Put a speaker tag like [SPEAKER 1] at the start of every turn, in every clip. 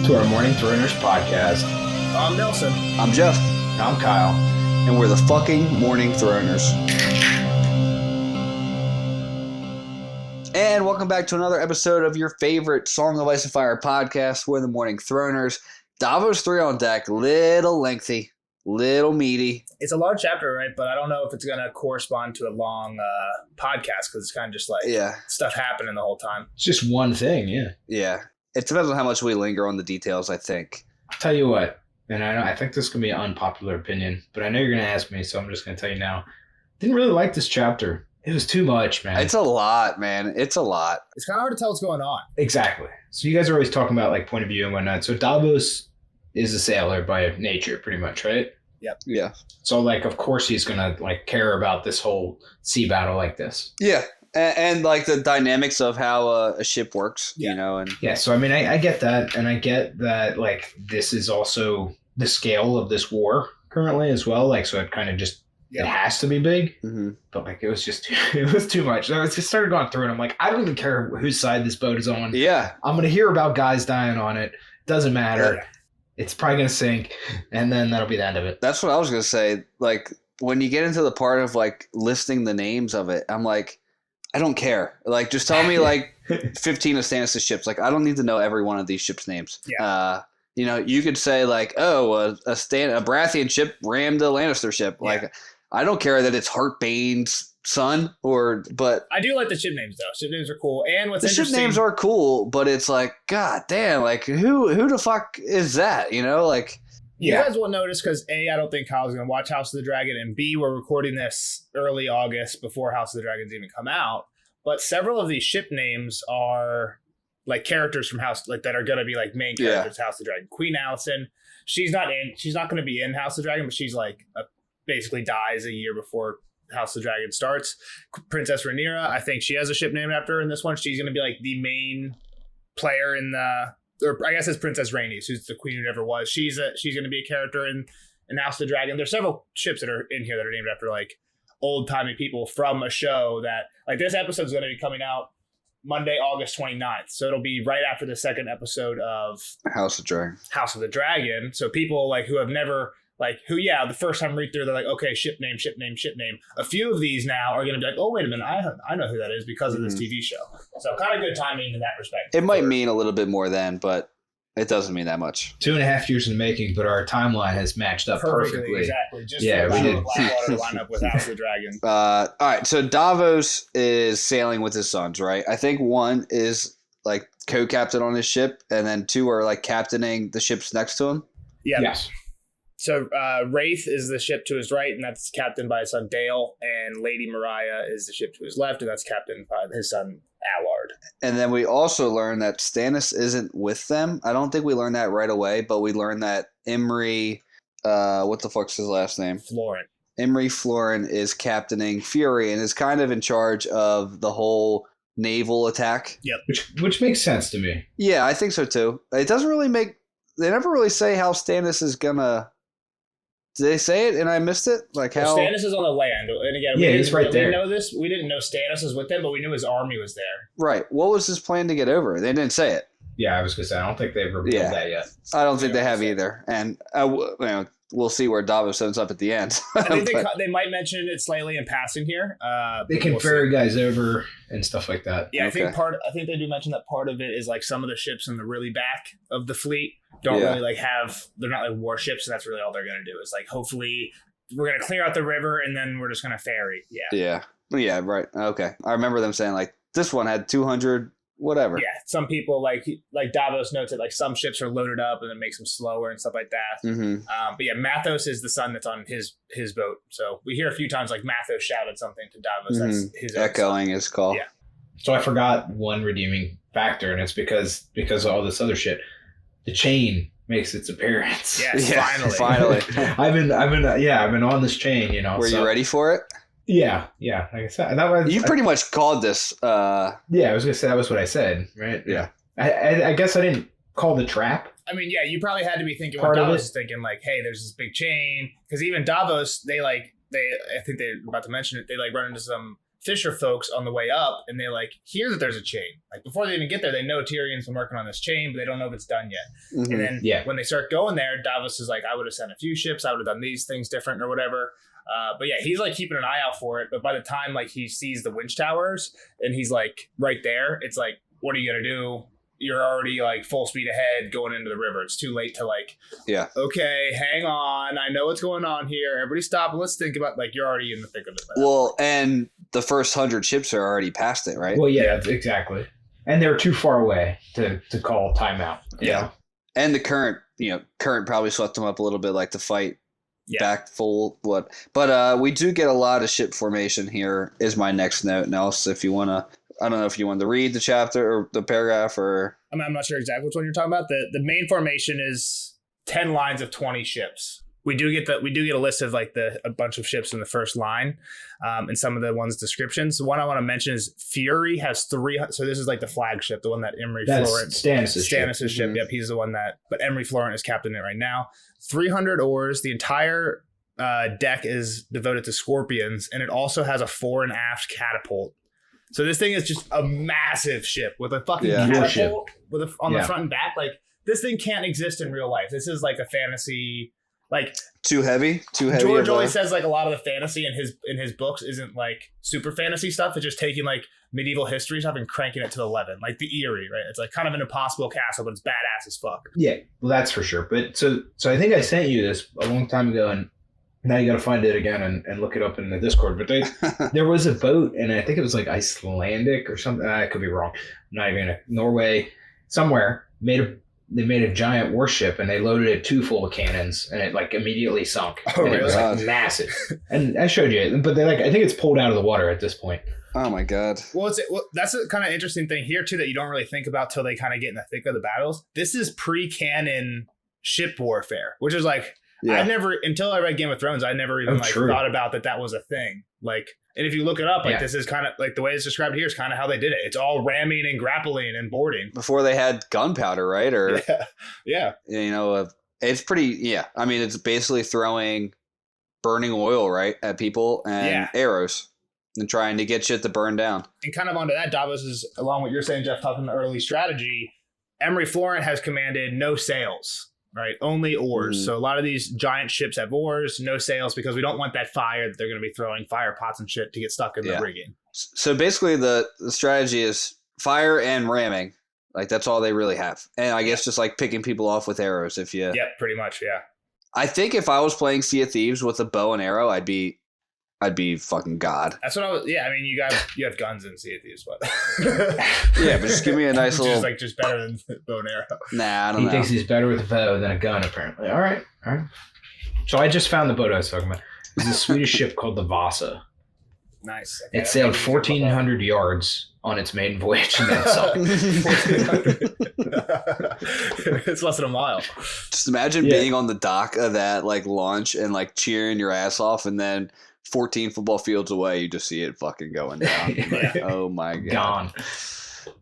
[SPEAKER 1] to our Morning Throners podcast.
[SPEAKER 2] I'm Nelson.
[SPEAKER 3] I'm Jeff.
[SPEAKER 1] And I'm Kyle.
[SPEAKER 3] And we're the fucking Morning Throners. And welcome back to another episode of your favorite Song of Ice and Fire podcast. We're the Morning Throners. Davos 3 on deck. Little lengthy. Little meaty.
[SPEAKER 2] It's a large chapter, right? But I don't know if it's going to correspond to a long podcast because it's kind of just like stuff happening the whole time.
[SPEAKER 1] It's just one thing, yeah.
[SPEAKER 3] Yeah. It depends on how much we linger on the details, I think.
[SPEAKER 1] I'll tell you what, and I think this can be an unpopular opinion, but I know you're going to ask me, so I'm just going to tell you now. Didn't really like this chapter. It was too much, man.
[SPEAKER 3] It's a lot, man. It's a lot.
[SPEAKER 2] It's kind of hard to tell what's going on.
[SPEAKER 1] Exactly. So you guys are always talking about like point of view and whatnot. So Davos is a sailor by nature, pretty much, right?
[SPEAKER 2] Yep.
[SPEAKER 3] Yeah.
[SPEAKER 1] So like, of course he's going to like care about this whole sea battle like this.
[SPEAKER 3] Yeah. And like the dynamics of how a ship works, you know, and
[SPEAKER 1] yeah. So I mean, I get that, and I get that like this is also the scale of this war currently as well. Like, so it kind of just it has to be big, but like it was just it was too much. So I just started going through, and I'm like, I don't even care whose side this boat is on.
[SPEAKER 3] Yeah,
[SPEAKER 1] I'm gonna hear about guys dying on it. Doesn't matter. Yeah. It's probably gonna sink, and then that'll be the end of it.
[SPEAKER 3] That's what I was gonna say. Like when you get into the part of like listing the names of it, I'm like, I don't care. Like, just tell me like 15 of Stannis' ships. Like, I don't need to know every one of these ships' names.
[SPEAKER 2] Yeah.
[SPEAKER 3] You know, you could say like, oh, a Baratheon ship rammed a Lannister ship.
[SPEAKER 2] Yeah.
[SPEAKER 3] Like, I don't care that it's Heartbane's son but
[SPEAKER 2] I do like the ship names though. Ship names are cool. And what's
[SPEAKER 3] the ship names are cool, but it's like, god damn, like who the fuck is that? You know, like.
[SPEAKER 2] You guys will notice because A, I don't think Kyle's going to watch House of the Dragon, and B, we're recording this early August before House of the Dragons even come out. But several of these ship names are like characters from House, like that are going to be like main characters of House of the Dragon. Queen Alicent, she's not going to be in House of the Dragon, but she's like basically dies a year before House of the Dragon starts. Princess Rhaenyra, I think she has a ship named after her in this one. She's going to be like the main player in or I guess it's Princess Rhaenys, who's the queen who never was. She's going to be a character in House of the Dragon. There's several ships that are in here that are named after like old timey people from a show that like this episode is going to be coming out Monday, August 29th. So it'll be right after the second episode of
[SPEAKER 3] House of the Dragon.
[SPEAKER 2] So people like who have never the first time read through, they're like, okay, ship name. A few of these now are going to be like, oh, wait a minute, I know who that is because of this TV show. So kind of good timing in that respect.
[SPEAKER 3] It might mean a little bit more then, but it doesn't mean that much.
[SPEAKER 1] 2.5 years in the making, but our timeline has matched up perfectly.
[SPEAKER 2] Exactly. Just
[SPEAKER 1] we did.
[SPEAKER 2] Blackwater to line up with House of the Dragon.
[SPEAKER 3] All right, so Davos is sailing with his sons, right? I think one is like co-captain on his ship, and then two are like captaining the ships next to him.
[SPEAKER 2] Yeah.
[SPEAKER 1] Yes.
[SPEAKER 2] So Wraith is the ship to his right, and that's captained by his son Dale, and Lady Mariah is the ship to his left, and that's captained by his son Allard.
[SPEAKER 3] And then we also learn that Stannis isn't with them. I don't think we learned that right away, but we learned that Imry, what the fuck's his last name?
[SPEAKER 2] Florent.
[SPEAKER 3] Imry Florent is captaining Fury and is kind of in charge of the whole naval attack.
[SPEAKER 2] Yep.
[SPEAKER 1] Which makes sense to me.
[SPEAKER 3] Yeah, I think so too. It doesn't really they never really say how Stannis is gonna. Did they say it and I missed it? Like how
[SPEAKER 2] Stannis is on the land, and again,
[SPEAKER 1] he's right there.
[SPEAKER 2] We didn't know this. We didn't know Stannis was with them, but we knew his army was there.
[SPEAKER 3] Right. What was his plan to get over? They didn't say it.
[SPEAKER 1] Yeah, I was gonna say I don't think they've revealed that yet.
[SPEAKER 3] I don't think they have either, and we'll see where Davos ends up at the end.
[SPEAKER 2] I think they might mention it slightly in passing here.
[SPEAKER 1] They can ferry guys over and stuff like that.
[SPEAKER 2] Yeah, okay. I think they do mention that part of it is like some of the ships in the really back of the fleet don't really like they're not like warships, and that's really all they're going to do is like hopefully we're going to clear out the river and then we're just going to ferry. Yeah,
[SPEAKER 3] right. Okay, I remember them saying like this one had 200 whatever.
[SPEAKER 2] Yeah, some people like Davos notes that like some ships are loaded up and it makes them slower and stuff like that.
[SPEAKER 3] Mm-hmm.
[SPEAKER 2] But yeah, Mathos is the son that's on his boat. So we hear a few times like Mathos shouted something to Davos.
[SPEAKER 3] Mm-hmm.
[SPEAKER 2] That's his
[SPEAKER 3] echoing his call.
[SPEAKER 2] Yeah.
[SPEAKER 1] So I forgot one redeeming factor, and it's because of all this other shit. The chain makes its appearance.
[SPEAKER 2] Yes,
[SPEAKER 3] finally.
[SPEAKER 1] I've been on this chain, you know.
[SPEAKER 3] Were you ready for it?
[SPEAKER 1] Yeah. Like I said, that was.
[SPEAKER 3] You pretty much called this.
[SPEAKER 1] Yeah, I was gonna say that was what I said, right?
[SPEAKER 3] Yeah.
[SPEAKER 1] I guess I didn't call the trap.
[SPEAKER 2] I mean, yeah, you probably had to be thinking what Davos is thinking, like, hey, there's this big chain, because even Davos, I think they're about to mention it. They like run into some fisher folks on the way up, and they like hear that there's a chain. Like before they even get there, they know Tyrion's been working on this chain, but they don't know if it's done yet. Mm-hmm. And then when they start going there, Davos is like, I would have sent a few ships, I would have done these things different or whatever. But yeah, he's like keeping an eye out for it. But by the time like he sees the winch towers and he's like right there, it's like, what are you gonna do? You're already like full speed ahead going into the river. It's too late to like, okay, hang on. I know what's going on here. Everybody stop and let's think about, like, you're already in the thick of it.
[SPEAKER 3] Well, and the first 100 ships are already past it, right?
[SPEAKER 1] Well, yeah, exactly. And they're too far away to call timeout.
[SPEAKER 3] Yeah. And the current probably swept them up a little bit, like the fight back full. But we do get a lot of ship formation here is my next note. Now, if you want to, I don't know if you want to read the chapter or the paragraph or...
[SPEAKER 2] I'm not sure exactly which one you're talking about. The main formation is 10 lines of 20 ships. We do get a list of like a bunch of ships in the first line, and some of the ones descriptions. The one I want to mention is Fury has 300. So this is like the flagship, the one that Emery Florent.
[SPEAKER 1] Stannis' ship.
[SPEAKER 2] Yep, he's the one but Emery Florent is captaining it right now. 300 oars. The entire deck is devoted to scorpions, and it also has a fore and aft catapult. So this thing is just a massive ship with a fucking catapult on the front and back. Like, this thing can't exist in real life. This is like a fantasy, like
[SPEAKER 3] too heavy.
[SPEAKER 2] George always says like a lot of the fantasy in his books isn't like super fantasy stuff. It's just taking like medieval history stuff and cranking it to 11, like the Eyrie, right? It's like kind of an impossible castle, but it's badass as fuck.
[SPEAKER 1] Yeah, well, that's for sure. But so I think I sent you this a long time ago, and now you got to find it again and look it up in the Discord. But there was a boat, and I think it was like Icelandic or something. I could be wrong. Not even Norway, somewhere they made a giant warship, and they loaded it too full of cannons, and it like immediately sunk.
[SPEAKER 2] Oh,
[SPEAKER 1] and it was like massive. And I showed you it, but I think it's pulled out of the water at this point.
[SPEAKER 3] Oh my god.
[SPEAKER 2] Well, that's a kind of interesting thing here too that you don't really think about till they kind of get in the thick of the battles. This is pre-canon ship warfare, which is like. Yeah. Until I read Game of Thrones, I never even thought about that was a thing. Like, and if you look it up, like this is kind of like the way it's described here is kind of how they did it. It's all ramming and grappling and boarding.
[SPEAKER 3] Before they had gunpowder, right? Or
[SPEAKER 2] yeah.
[SPEAKER 3] It's pretty. Yeah, I mean, it's basically throwing burning oil right at people and arrows and trying to get shit to burn down.
[SPEAKER 2] And kind of onto that, Davos is along what you're saying, Jeff, talking the early strategy. Emery Florent has commanded no sails. Right, only oars. So a lot of these giant ships have oars, no sails, because we don't want that fire that they're going to be throwing fire pots and shit to get stuck in the rigging.
[SPEAKER 3] So basically, the strategy is fire and ramming. Like that's all they really have, and I guess just like picking people off with arrows. If you,
[SPEAKER 2] pretty much, yeah.
[SPEAKER 3] I think if I was playing Sea of Thieves with a bow and arrow, I'd be fucking god.
[SPEAKER 2] That's what I was. Yeah, I mean, you have guns in Sea of Thieves, but
[SPEAKER 3] yeah, but just give me a nice little.
[SPEAKER 2] Just better than bow and arrow.
[SPEAKER 3] Nah, I don't know.
[SPEAKER 1] He thinks he's better with a bow than a gun, apparently. All right. So I just found the boat I was talking about. It's a Swedish ship called the Vasa.
[SPEAKER 2] Nice.
[SPEAKER 1] Okay, it sailed 1,400 yards on its maiden voyage and then sunk.
[SPEAKER 2] It's less than a mile.
[SPEAKER 3] Just imagine being on the dock of that like launch and like cheering your ass off, and then 14 football fields away, you just see it fucking going down. Like, oh my god,
[SPEAKER 1] gone.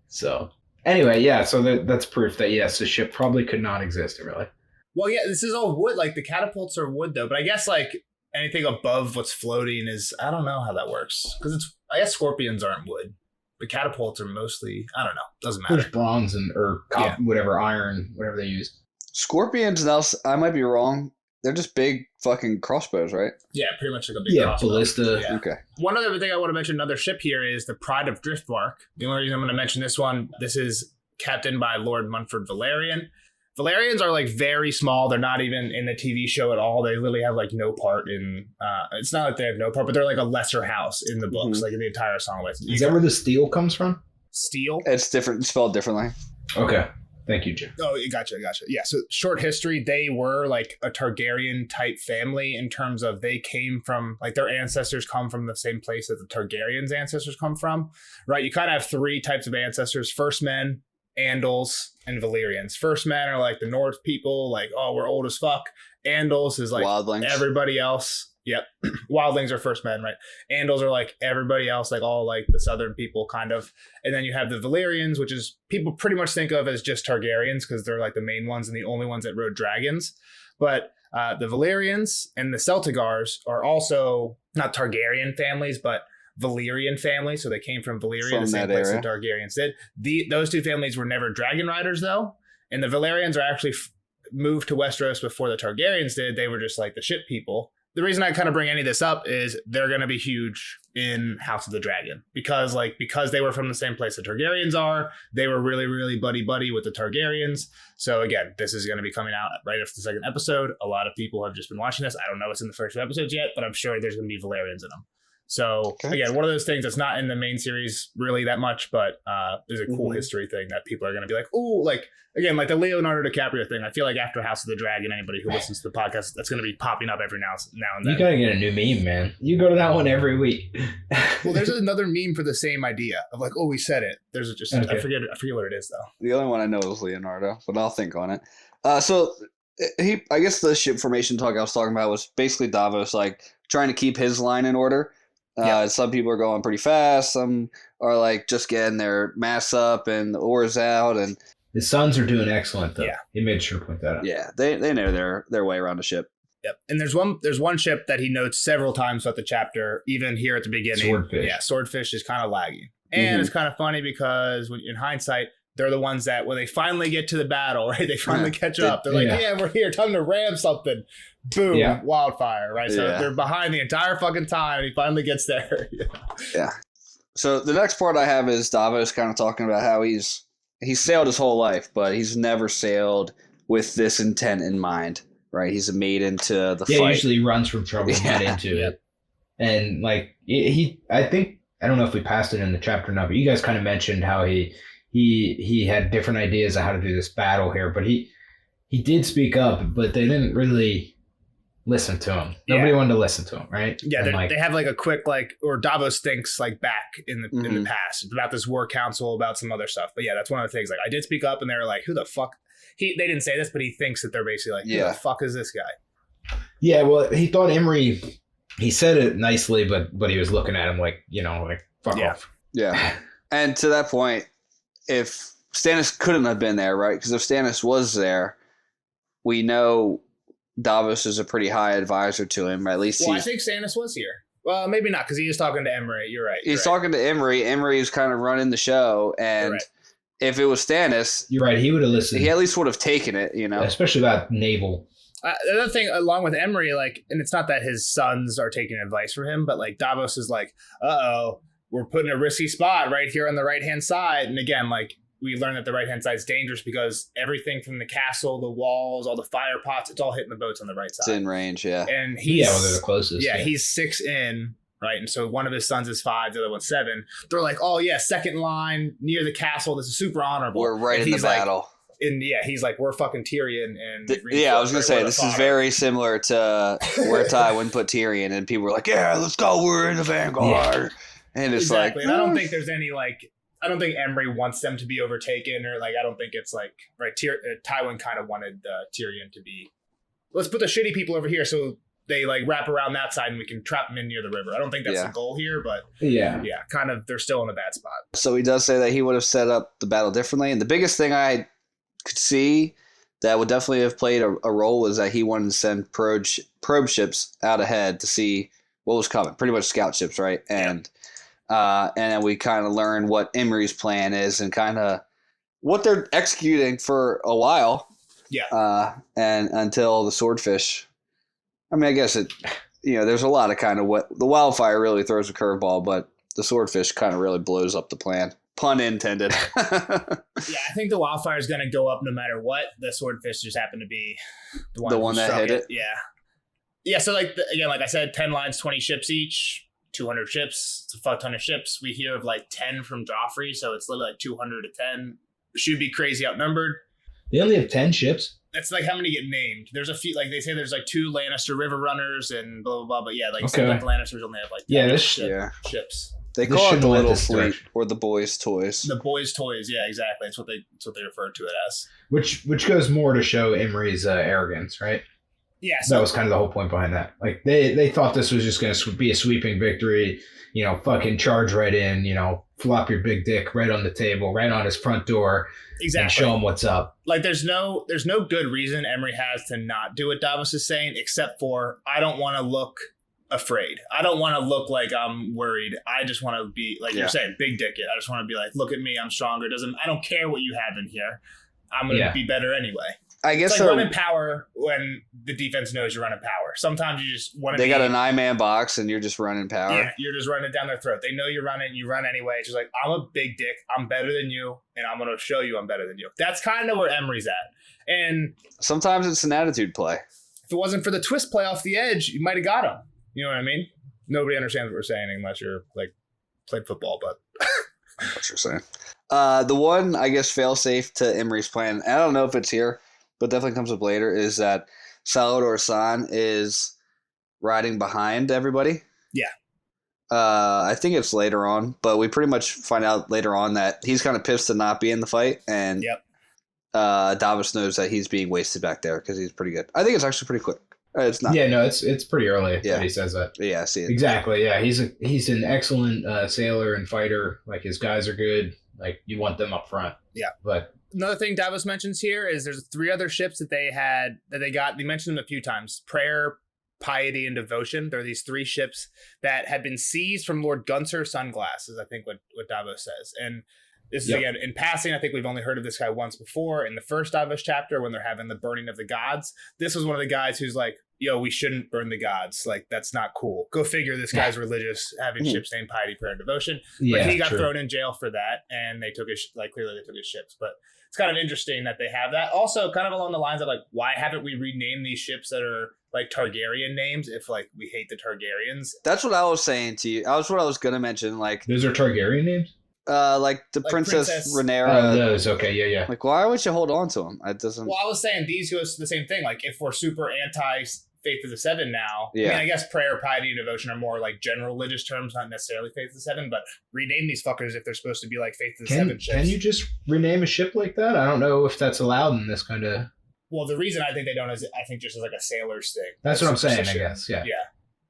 [SPEAKER 1] So anyway, so that's proof that the ship probably could not exist in real life.
[SPEAKER 2] Well, yeah, this is all wood. Like the catapults are wood, though. But I guess like anything above what's floating is, I don't know how that works, because I guess scorpions aren't wood. The catapults are mostly, I don't know, doesn't matter.
[SPEAKER 1] There's bronze or whatever, iron, whatever they use.
[SPEAKER 3] Scorpions, now I might be wrong. They're just big fucking crossbows, right?
[SPEAKER 2] Yeah, pretty much like a big crossbow.
[SPEAKER 1] Ballista.
[SPEAKER 2] Yeah.
[SPEAKER 3] Okay.
[SPEAKER 2] One other thing I want to mention, another ship here, is the Pride of Driftmark. The only reason I'm going to mention this one, this is captained by Lord Munford Valerian. Valerians are like very small. They're not even in the TV show at all. They literally have like no part in. It's not that they have no part, but they're like a lesser house in the books, like in the entire Song of Ice.
[SPEAKER 1] Is that where the steel comes from?
[SPEAKER 2] Steel?
[SPEAKER 3] It's different. It's spelled differently.
[SPEAKER 1] Okay. Thank you, Jim.
[SPEAKER 2] Oh, gotcha. Yeah, so short history, they were like a Targaryen type family in terms of they came from, like their ancestors come from the same place that the Targaryens' ancestors come from, right? You kind of have three types of ancestors: First Men, Andals, and Valyrians. First Men are like the North people, like, oh, we're old as fuck. Andals is like
[SPEAKER 3] Wildlings.
[SPEAKER 2] Everybody else. Yep. Wildlings are First Men, right? Andals are like everybody else, like all like the Southern people kind of. And then you have the Valyrians, which is people pretty much think of as just Targaryens because they're like the main ones and the only ones that rode dragons. But the Valyrians and the Celtigars are also not Targaryen families, but Valyrian family, so they came from Valyria,
[SPEAKER 3] From
[SPEAKER 2] the same
[SPEAKER 3] that
[SPEAKER 2] place
[SPEAKER 3] area.
[SPEAKER 2] the Targaryens did. Those two families were never dragon riders, though, and the Valyrians are actually moved to Westeros before the Targaryens did. They were just like the ship people. The reason I kind of bring any of this up is they're going to be huge in House of the Dragon because they were from the same place the Targaryens are. They were really, really buddy with the Targaryens. So again, this is going to be coming out right after the second episode. A lot of people have just been watching this. I don't know what's in the first 2 episodes yet, but I'm sure there's going to be Valyrians in them. So again, one of those things that's not in the main series really that much, but there's a cool history thing that people are going to be like, ooh, like again, like the Leonardo DiCaprio thing. I feel like after House of the Dragon, anybody who listens to the podcast, that's going to be popping up every now and then.
[SPEAKER 1] You gotta get a new meme, man. You go to that one every week.
[SPEAKER 2] Well, there's another meme for the same idea of like, oh, we said it. There's just I forget what it is though.
[SPEAKER 3] The only one I know is Leonardo, but I'll think on it. So I guess the ship formation talk I was talking about was basically Davos like trying to keep his line in order. Some people are going pretty fast. Some are like just getting their mass up and the oars out. And
[SPEAKER 1] his sons are doing excellent, though.
[SPEAKER 2] Yeah.
[SPEAKER 1] He made sure to point that out.
[SPEAKER 3] Yeah, they know their way around the ship.
[SPEAKER 2] Yep. And there's one ship that he notes several times throughout the chapter, even here at the beginning.
[SPEAKER 1] Swordfish.
[SPEAKER 2] Yeah, Swordfish is kind of lagging. And it's kind of funny because in hindsight, they're the ones that when they finally get to the battle, right? They finally catch up. They're like, yeah, we're here. Time to ram something. Boom, wildfire, right? So they're behind the entire fucking time, and he finally gets there.
[SPEAKER 3] Yeah. So the next part I have is Davos kind of talking about how he's sailed his whole life, but he's never sailed with this intent in mind, right? He's made into the fight.
[SPEAKER 1] Yeah, usually runs from trouble and get into it. And like I think, I don't know if we passed it in the chapter or not, but you guys kind of mentioned how he had different ideas of how to do this battle here, but he did speak up, but they didn't really listen to him. Nobody wanted to listen to him, right?
[SPEAKER 2] Yeah, they have like a quick or Davos thinks like back in the past about this war council, about some other stuff. But yeah, that's one of the things. Like I did speak up, and they were like, "Who the fuck?" They didn't say this, but he thinks that they're basically like, "Who the fuck is this guy?"
[SPEAKER 1] Yeah, well, he thought Emery. He said it nicely, but he was looking at him like fuck off.
[SPEAKER 3] Yeah, and to that point, if Stannis couldn't have been there, right? Because if Stannis was there, we know Davos is a pretty high advisor to him, or at least.
[SPEAKER 2] Well, I think Stannis was here. Well, maybe not, because he is talking to Emery. You're right.
[SPEAKER 3] He's talking to Emery. Emery is kind of running the show, and if it was Stannis,
[SPEAKER 1] you're right. He would have listened.
[SPEAKER 3] He at least would have taken it,
[SPEAKER 1] especially about naval.
[SPEAKER 2] The other thing, along with Emery, and it's not that his sons are taking advice from him, but Davos is like, "Uh-oh, we're put in a risky spot right here on the right hand side," and again, we learn that the right-hand side is dangerous because everything from the castle, the walls, all the fire pots, it's all hitting the boats on the right side.
[SPEAKER 3] It's in range, yeah.
[SPEAKER 2] And
[SPEAKER 1] they're the closest.
[SPEAKER 2] Yeah, he's 6 in, right? And so one of his sons is 5, the other one's 7. They're like, oh, yeah, second line near the castle. This is super honorable.
[SPEAKER 3] We're right in the battle.
[SPEAKER 2] He's like, we're fucking Tyrion. And
[SPEAKER 3] I was going to say, this is very similar to where Tywin put Tyrion, and people were like, yeah, let's go, we're in the vanguard. Yeah. And it's
[SPEAKER 2] exactly. And I don't think there's any, I don't think Emery wants them to be overtaken, or I don't think it's right. Tywin kind of wanted Tyrion to be, let's put the shitty people over here so they wrap around that side and we can trap them in near the river. I don't think that's the goal here, but kind of they're still in a bad spot. So
[SPEAKER 3] he does say that he would have set up the battle differently, and the biggest thing I could see that would definitely have played a role was that he wanted to send probe ships out ahead to see what was coming, pretty much scout ships, right? And then we kind of learn what Emery's plan is and kind of what they're executing for a while.
[SPEAKER 2] Yeah.
[SPEAKER 3] And until the swordfish. I mean, I guess there's a lot of kind of what the wildfire really throws a curveball, but the swordfish kind of really blows up the plan. Pun intended.
[SPEAKER 2] Yeah, I think the wildfire is going to go up no matter what. The swordfish just happened to be
[SPEAKER 3] the one that hit it.
[SPEAKER 2] Yeah. Yeah. So again, like I said, 10 lines, 20 ships each. 200 ships. It's a fuck ton of ships. We hear of 10 from Joffrey, so it's literally 200 to 10. Should be crazy outnumbered.
[SPEAKER 1] They only have 10 ships?
[SPEAKER 2] That's how many get named. There's a few, they say there's 2 Lannister river runners and blah, blah, blah. But yeah, the Lannisters only have ships.
[SPEAKER 3] They call it the little fleet or the boys' toys.
[SPEAKER 2] The boys' toys, yeah, exactly. That's what they refer to it as.
[SPEAKER 1] Which goes more to show Emery's arrogance, right?
[SPEAKER 2] Yeah,
[SPEAKER 1] that was kind of the whole point behind that. They thought this was just going to be a sweeping victory, fucking charge right in, flop your big dick right on the table, right on his front door,
[SPEAKER 2] exactly,
[SPEAKER 1] and show him what's up.
[SPEAKER 2] There's no good reason Emery has to not do what Davos is saying, except for I don't want to look afraid. I don't want to look like I'm worried. I just want to be like you're saying, big dick it. I just want to be like, look at me, I'm stronger. I don't care what you have in here. I'm gonna be better anyway.
[SPEAKER 3] I guess
[SPEAKER 2] it's like running power when the defense knows you're running power. Sometimes you just want to.
[SPEAKER 3] They got a 9-man box and you're just running power.
[SPEAKER 2] Yeah, you're just running down their throat. They know you're running. You run anyway. It's just like, I'm a big dick. I'm better than you, and I'm gonna show you I'm better than you. That's kind of where Emery's at. And
[SPEAKER 3] sometimes it's an attitude play.
[SPEAKER 2] If it wasn't for the twist play off the edge, you might have got him. You know what I mean? Nobody understands what we're saying unless you're like played football, but
[SPEAKER 3] what you're saying. The one, I guess, fail safe to Emery's plan, I don't know if it's here, but definitely comes up later, is that Salvador San is riding behind everybody.
[SPEAKER 2] Yeah.
[SPEAKER 3] I think it's later on, but we pretty much find out later on that he's kind of pissed to not be in the fight, and Davos knows that he's being wasted back there because he's pretty good. I think it's actually pretty quick. It's not.
[SPEAKER 1] Yeah, no, it's pretty early that he says that.
[SPEAKER 3] Yeah, I see it.
[SPEAKER 1] Exactly. Yeah, he's an excellent sailor and fighter. Like, his guys are good. Like, you want them up front.
[SPEAKER 2] Yeah.
[SPEAKER 1] But
[SPEAKER 2] another thing Davos mentions here is there's 3 other ships that they got. They mentioned them a few times. Prayer, Piety, and Devotion. There are these 3 ships that had been seized from Lord Gunser Sunglasses, I think what Davos says. And this is, again, in passing, I think we've only heard of this guy once before. In the first Davos chapter, when they're having the burning of the gods, this was one of the guys who's like, yo, we shouldn't burn the gods. Like, that's not cool. Go figure, this guy's religious, having ships named Piety, Prayer, and Devotion. But he got thrown in jail for that, and they took his, clearly they took his ships. But it's kind of interesting that they have that. Also, kind of along the lines of, like, why haven't we renamed these ships that are, like, Targaryen names if, like, we hate the Targaryens?
[SPEAKER 3] That's what I was saying to you. That's what I was going to mention. Like,
[SPEAKER 1] those are Targaryen names?
[SPEAKER 3] Like Princess Rhaenyra.
[SPEAKER 1] Those, okay, yeah.
[SPEAKER 3] Like, why would you hold on to them? It doesn't.
[SPEAKER 2] Well, I was saying these goes to the same thing. Like, if we're super anti Faith of the Seven now,
[SPEAKER 3] I mean,
[SPEAKER 2] I guess prayer, piety, and devotion are more like general religious terms, not necessarily Faith of the Seven. But rename these fuckers if they're supposed to be like Faith of the Seven ships.
[SPEAKER 1] Can you just rename a ship like that? I don't know if that's allowed in this kind of.
[SPEAKER 2] Well, the reason I think they don't is I think just as like a sailor's thing.
[SPEAKER 1] That's what I'm saying. I guess. Yeah.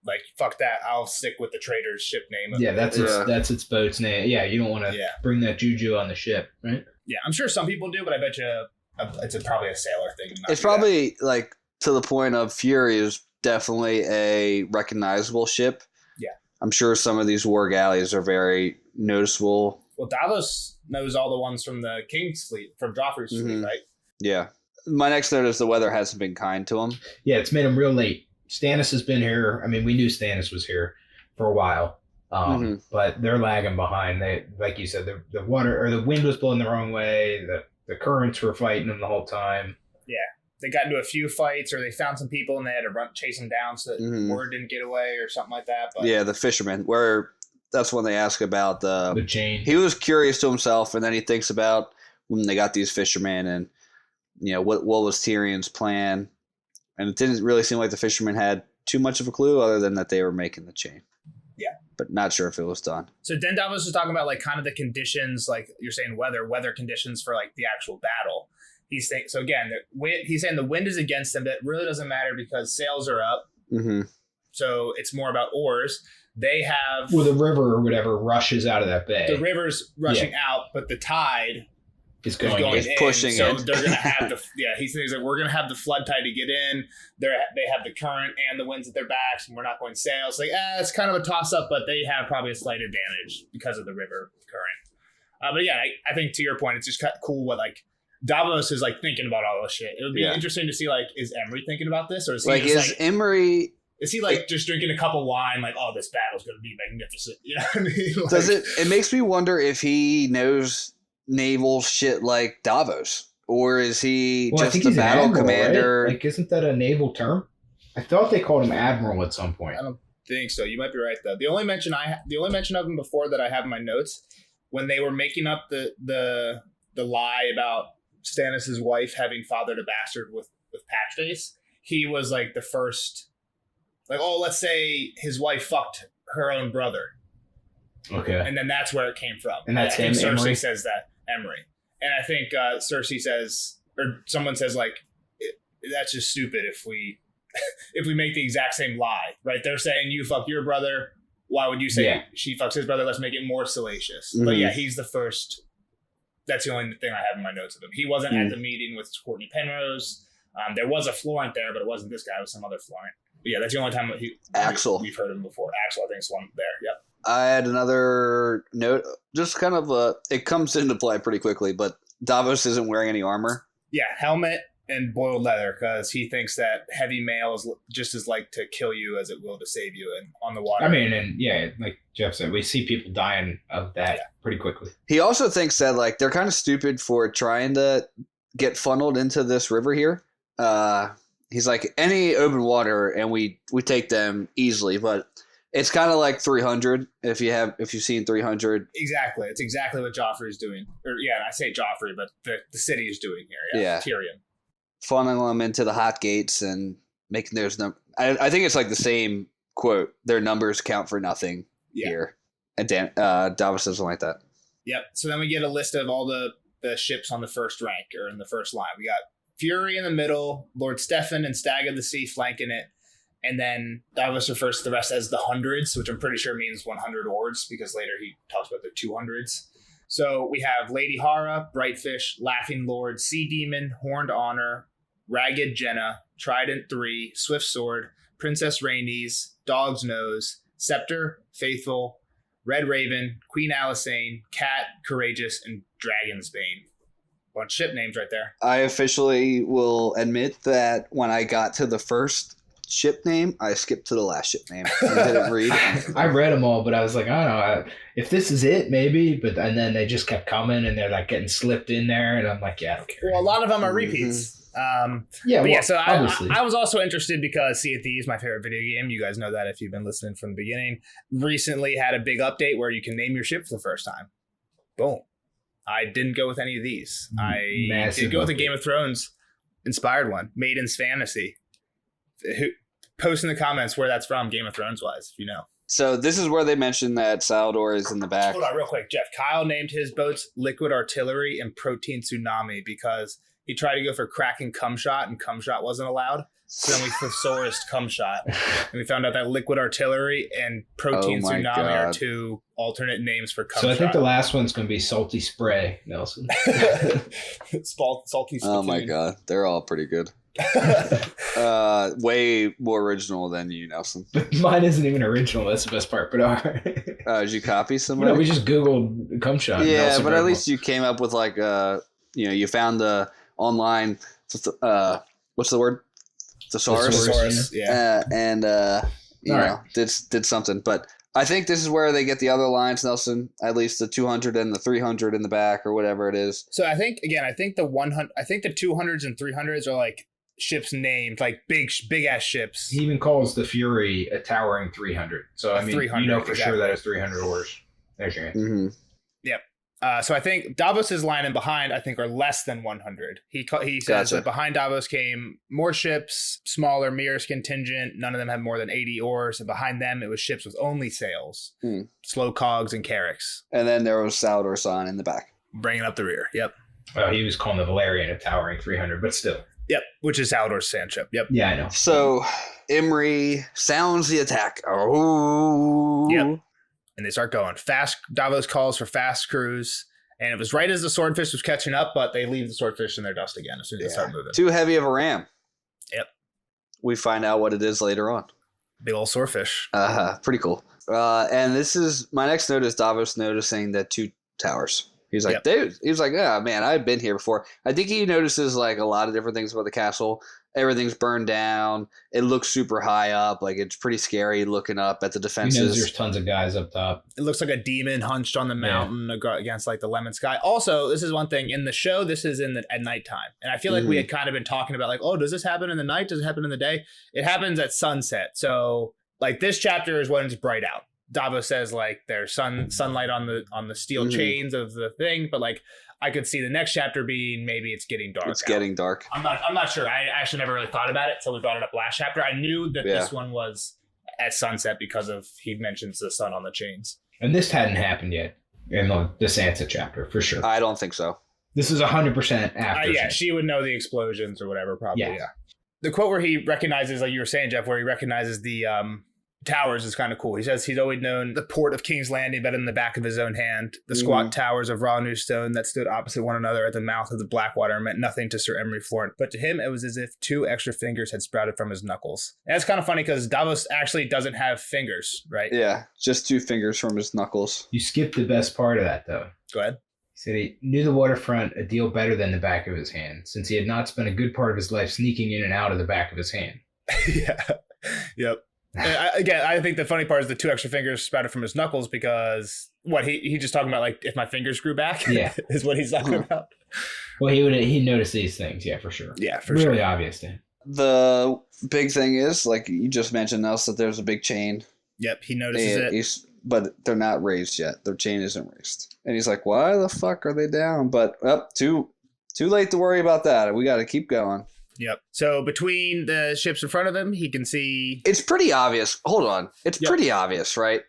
[SPEAKER 2] Like, fuck that. I'll stick with the trader's ship name.
[SPEAKER 1] Yeah, that's its boat's name. Yeah, you don't want to bring that juju on the ship, right?
[SPEAKER 2] Yeah, I'm sure some people do, but I bet you it's probably a sailor thing.
[SPEAKER 3] It's probably like to the point of Fury is definitely a recognizable ship.
[SPEAKER 2] Yeah.
[SPEAKER 3] I'm sure some of these war galleys are very noticeable.
[SPEAKER 2] Well, Davos knows all the ones from the King's fleet, from Joffrey's fleet, right?
[SPEAKER 3] Yeah. My next note is the weather hasn't been kind to him.
[SPEAKER 1] Yeah, it's made him real late. Stannis has been here. I mean, we knew Stannis was here for a while, but they're lagging behind. They, like you said, the water or the wind was blowing the wrong way. The currents were fighting them the whole time.
[SPEAKER 2] Yeah, they got into a few fights, or they found some people and they had to chase them down so that word didn't get away or something like that. But.
[SPEAKER 3] Yeah, the fisherman. Where that's when they ask about
[SPEAKER 1] the chain.
[SPEAKER 3] He was curious to himself, and then he thinks about when they got these fishermen and what was Tyrion's plan. And it didn't really seem like the fishermen had too much of a clue other than that they were making the chain.
[SPEAKER 2] Yeah.
[SPEAKER 3] But not sure if it was done.
[SPEAKER 2] So then Davos was talking about like kind of the conditions, like you're saying weather conditions for like the actual battle. He's saying, so again, he's saying the wind is against them, but it really doesn't matter because sails are up. Mm-hmm. So it's more about oars. They have...
[SPEAKER 1] Well, the river or whatever rushes out of that bay.
[SPEAKER 2] The river's rushing out, but the tide...
[SPEAKER 1] Is going
[SPEAKER 3] in. Pushing
[SPEAKER 2] so
[SPEAKER 3] it.
[SPEAKER 2] They're going to have the he's like we're going to have the flood tide to get in. They have the current and the winds at their backs, and we're not going sails. Like it's kind of a toss up, but they have probably a slight advantage because of the river current. But yeah, I think to your point, it's just kind of cool what like Davos is like thinking about all this shit. It would be interesting to see like is Emery thinking about this, or is he
[SPEAKER 3] like
[SPEAKER 2] just,
[SPEAKER 3] Emery?
[SPEAKER 2] Is he like just drinking a cup of wine, like oh this battle's going to be magnificent? You know what I mean? Like,
[SPEAKER 3] does it? It makes me wonder if he knows naval shit like Davos, or is he just a battle commander?
[SPEAKER 1] Right? Like, isn't that a naval term? I thought they called him admiral at some point.
[SPEAKER 2] I don't think so. You might be right though. The only mention of him before that I have in my notes when they were making up the lie about Stannis' wife having fathered a bastard with Patchface. He was like the first, like let's say his wife fucked her own brother. Okay, and then that's where it came from.
[SPEAKER 1] And that's him.
[SPEAKER 2] Cersei
[SPEAKER 1] Emery?
[SPEAKER 2] Says that. Emery. And I think Cersei says, or someone says, like, that's just stupid if we make the exact same lie, right? They're saying you fuck your brother. Why would you say she fucks his brother? Let's make it more salacious. Mm-hmm. But yeah, he's the first. That's the only thing I have in my notes of him. He wasn't at the meeting with Courtney Penrose. There was a Florent there, but it wasn't this guy. It was some other Florent. Yeah, that's the only time
[SPEAKER 3] Axel.
[SPEAKER 2] we've heard him before. Axel, I think, is one there. Yep.
[SPEAKER 3] I had another note, just kind of it comes into play pretty quickly, but Davos isn't wearing any armor.
[SPEAKER 2] Yeah, helmet and boiled leather, because he thinks that heavy mail is just as like to kill you as it will to save you on the water.
[SPEAKER 1] I mean, and yeah, like Jeff said, we see people dying of that pretty quickly.
[SPEAKER 3] He also thinks that like they're kind of stupid for trying to get funneled into this river here. He's like, any open water and we take them easily, but it's kind of like 300 if you've seen 300.
[SPEAKER 2] Exactly. It's exactly what Joffrey's doing. I say Joffrey, but the city is doing here. Yeah. Tyrion.
[SPEAKER 3] Funneling them into the hot gates and making those numbers. I think it's like the same quote. Their numbers count for nothing here. And Davos doesn't like that.
[SPEAKER 2] Yep. So then we get a list of all the ships on the first rank or in the first line. We got Fury in the middle, Lord Stefan and Stag of the Sea flanking it. And then Davos refers to the rest as the hundreds, which I'm pretty sure means 100 oars, because later he talks about the 200s. So we have Lady Hara, Brightfish, Laughing Lord, Sea Demon, Horned Honor, Ragged Jenna, Trident 3, Swift Sword, Princess Rhaenys, Dog's Nose, Scepter, Faithful, Red Raven, Queen Alysanne, Cat, Courageous, and Dragon's Bane. Bunch of ship names right there.
[SPEAKER 3] I officially will admit that when I got to the first ship name, I skipped to the last ship name. I didn't read.
[SPEAKER 1] I read them all, but I was like, I don't know if this is it, maybe. And then they just kept coming, and they're like getting slipped in there, and I'm like, yeah, I don't care.
[SPEAKER 2] Well, a lot of them are repeats. So I was also interested because Sea of Thieves, my favorite video game, you guys know that if you've been listening from the beginning, recently had a big update where you can name your ship for the first time. Boom. I didn't go with any of these. I did go with a Game of Thrones inspired one, Maiden's Fantasy. Post in the comments where that's from, Game of Thrones wise, if you know.
[SPEAKER 3] So this is where they mentioned that Salador is in the back.
[SPEAKER 2] Hold on real quick, Jeff. Kyle named his boats Liquid Artillery and Protein Tsunami because he tried to go for Kraken Cum Shot and Cum Shot wasn't allowed. So then we thesaurused Cum Shot. And we found out that Liquid Artillery and Protein Tsunami are two alternate names for Cum Shot.
[SPEAKER 1] So I think the last one's going to be Salty Spray, Nelson.
[SPEAKER 2] Salty Spray.
[SPEAKER 3] Oh my God. They're all pretty good. Way more original than you, Nelson.
[SPEAKER 1] But mine isn't even original. That's the best part. But all right.
[SPEAKER 3] Did you copy somebody?
[SPEAKER 1] No, we just Googled Cum Shot.
[SPEAKER 3] Yeah, but at least you came up with like you found the online what's the word? Thesaurus.
[SPEAKER 2] Yeah.
[SPEAKER 3] Did something. But I think this is where they get the other lines, Nelson. At least the 200 and the 300 in the back or whatever it is.
[SPEAKER 2] So I think the 100. I think the 200s and 300s are like ships named like big ass ships.
[SPEAKER 1] He even calls the Fury a towering 300. So I mean, you know for sure that it's 300 oars. There's your answer.
[SPEAKER 3] Mm-hmm.
[SPEAKER 2] Yep. So I think Davos's line and behind, I think, are less than 100. He says that behind Davos came more ships, smaller Mirror's contingent. None of them had more than 80 oars. And behind them, it was ships with only sails, slow cogs, and carracks.
[SPEAKER 3] And then there was Salador San in the back.
[SPEAKER 2] Bringing up the rear. Yep.
[SPEAKER 1] Well, he was calling the Valerian a towering 300, but still.
[SPEAKER 2] Yep. Which is Salador's sand ship. Yep.
[SPEAKER 1] Yeah, I know.
[SPEAKER 3] So Imri sounds the attack. Oh.
[SPEAKER 2] Yep. And they start going fast. Davos calls for fast crews. And it was right as the swordfish was catching up, but they leave the swordfish in their dust again as soon as they start moving.
[SPEAKER 3] Too heavy of a ram.
[SPEAKER 2] Yep.
[SPEAKER 3] We find out what it is later on.
[SPEAKER 2] Big old swordfish.
[SPEAKER 3] Pretty cool. And this is my next note is Davos noticing the two towers. He's like, dude. He was like, oh man, I've been here before. I think he notices like a lot of different things about the castle. Everything's burned down. It looks super high up. Like it's pretty scary looking up at the defenses.
[SPEAKER 1] He knows there's tons of guys up top.
[SPEAKER 2] It looks like a demon hunched on the mountain against like the lemon sky. Also, this is one thing in the show. This is at nighttime, and I feel like we had kind of been talking about like, oh, does this happen in the night? Does it happen in the day? It happens at sunset. So like this chapter is when it's bright out. Davos says like there's sunlight on the steel chains of the thing, but like I could see the next chapter being maybe it's getting dark.
[SPEAKER 3] It's getting dark.
[SPEAKER 2] I'm not sure. I actually never really thought about it until we brought it up last chapter. I knew that this one was at sunset because of he mentions the sun on the chains.
[SPEAKER 1] And this hadn't happened yet in the Sansa chapter for sure.
[SPEAKER 3] I don't think so.
[SPEAKER 1] This is 100% after.
[SPEAKER 2] She would know the explosions or whatever probably. Yeah. The quote where he recognizes, like you were saying, Jeff, where he recognizes the towers is kind of cool. He says he's always known the port of King's Landing better than the back of his own hand. The squat towers of raw new stone that stood opposite one another at the mouth of the Blackwater meant nothing to Sir Emery Florent, but to him it was as if 2 extra fingers had sprouted from his knuckles. And that's kind of funny because Davos actually doesn't have fingers, right?
[SPEAKER 3] Yeah, just 2 fingers from his knuckles.
[SPEAKER 1] You skipped the best part of that, though.
[SPEAKER 2] Go ahead.
[SPEAKER 1] He said he knew the waterfront a deal better than the back of his hand, since he had not spent a good part of his life sneaking in and out of the back of his hand.
[SPEAKER 2] Yeah. Yep. I think the funny part is the 2 extra fingers sprouted from his knuckles because he just talking about like if my fingers grew back.
[SPEAKER 1] Yeah,
[SPEAKER 2] is what he's talking about.
[SPEAKER 1] Well, he noticed these things. Yeah, for sure.
[SPEAKER 2] Yeah, for
[SPEAKER 1] really
[SPEAKER 2] sure.
[SPEAKER 1] Obvious to him.
[SPEAKER 3] The big thing is, like you just mentioned, Nels, that there's a big chain.
[SPEAKER 2] Yep, he notices it.
[SPEAKER 3] But they're not raised yet. Their chain isn't raised, and he's like, "Why the fuck are they down?" But too late to worry about that. We got to keep going.
[SPEAKER 2] Yep. So between the ships in front of him, he can see.
[SPEAKER 3] It's pretty obvious. Hold on. It's pretty obvious, right?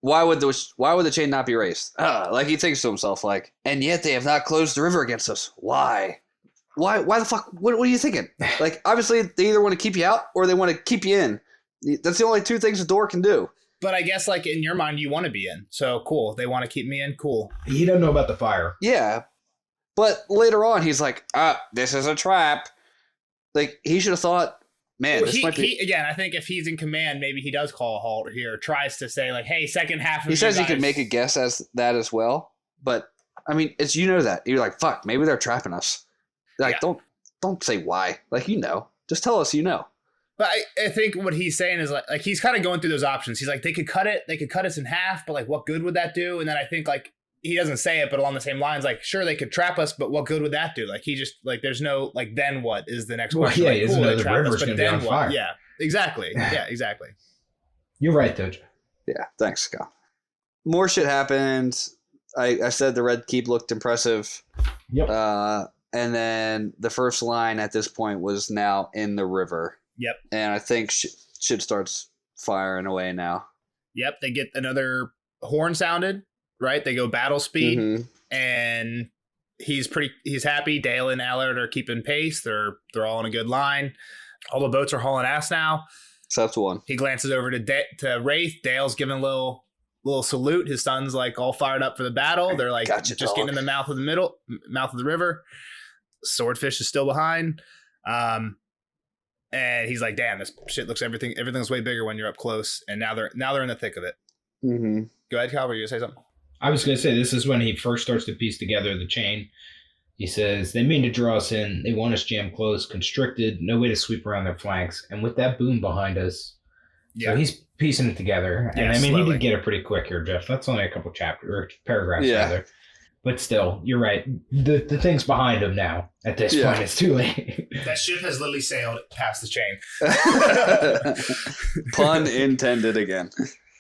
[SPEAKER 3] Why would the chain not be raised? Like he thinks to himself, like, and yet they have not closed the river against us. Why? Why the fuck? What are you thinking? Like, obviously, they either want to keep you out or they want to keep you in. That's the only 2 things a door can do.
[SPEAKER 2] But I guess, like, in your mind, you want to be in. So, cool. They want to keep me in. Cool.
[SPEAKER 1] He doesn't know about the fire.
[SPEAKER 3] Yeah. But later on, he's like, this is a trap. Like, he should have thought, man, this might be...
[SPEAKER 2] Again, I think if he's in command, maybe he does call a halt here, or tries to say, like, hey, second half of
[SPEAKER 3] He says he could make a guess as that as well. But, I mean, it's you know that. You're like, fuck, maybe they're trapping us. Like, don't say why. Like, you know. Just tell us you know.
[SPEAKER 2] But I think what he's saying is, like he's kind of going through those options. He's like, they could cut us in half, but, like, what good would that do? And then I think, like, he doesn't say it, but along the same lines, like, sure, they could trap us, but what good would that do? Like, he just, like, there's no, like, then what is the next question?
[SPEAKER 1] Yeah,
[SPEAKER 2] like,
[SPEAKER 1] he doesn't know the river's going to be on fire.
[SPEAKER 2] Yeah, exactly. Yeah, exactly.
[SPEAKER 1] You're right, Doja.
[SPEAKER 3] Yeah, thanks, Scott. More shit happened. I said the Red Keep looked impressive.
[SPEAKER 1] Yep.
[SPEAKER 3] And then the first line at this point was now in the river.
[SPEAKER 2] Yep.
[SPEAKER 3] And I think shit starts firing away now.
[SPEAKER 2] Yep, they get another horn sounded. Right, they go battle speed, and he's happy. Dale and Allard are keeping pace. They're all in a good line. All the boats are hauling ass now,
[SPEAKER 3] except one.
[SPEAKER 2] He glances over to Wraith. Dale's giving a little salute. His son's like all fired up for the battle. They're like getting in the mouth of the river. Swordfish is still behind, and he's like, "Damn, this shit looks everything's way bigger when you're up close." And now they're in the thick of it.
[SPEAKER 3] Mm-hmm.
[SPEAKER 2] Go ahead, Kyle. Were you gonna say something?
[SPEAKER 1] I was going to say, this is when he first starts to piece together the chain. He says, they mean to draw us in. They want us jammed close, constricted, no way to sweep around their flanks. And with that boom behind us. Yeah. So he's piecing it together. And I mean, slowly. He did get it pretty quick here, Jeff. That's only a couple paragraphs rather. But still, you're right. The thing's behind him now. At this point, it's too late.
[SPEAKER 2] That ship has literally sailed past the chain.
[SPEAKER 3] Pun intended again.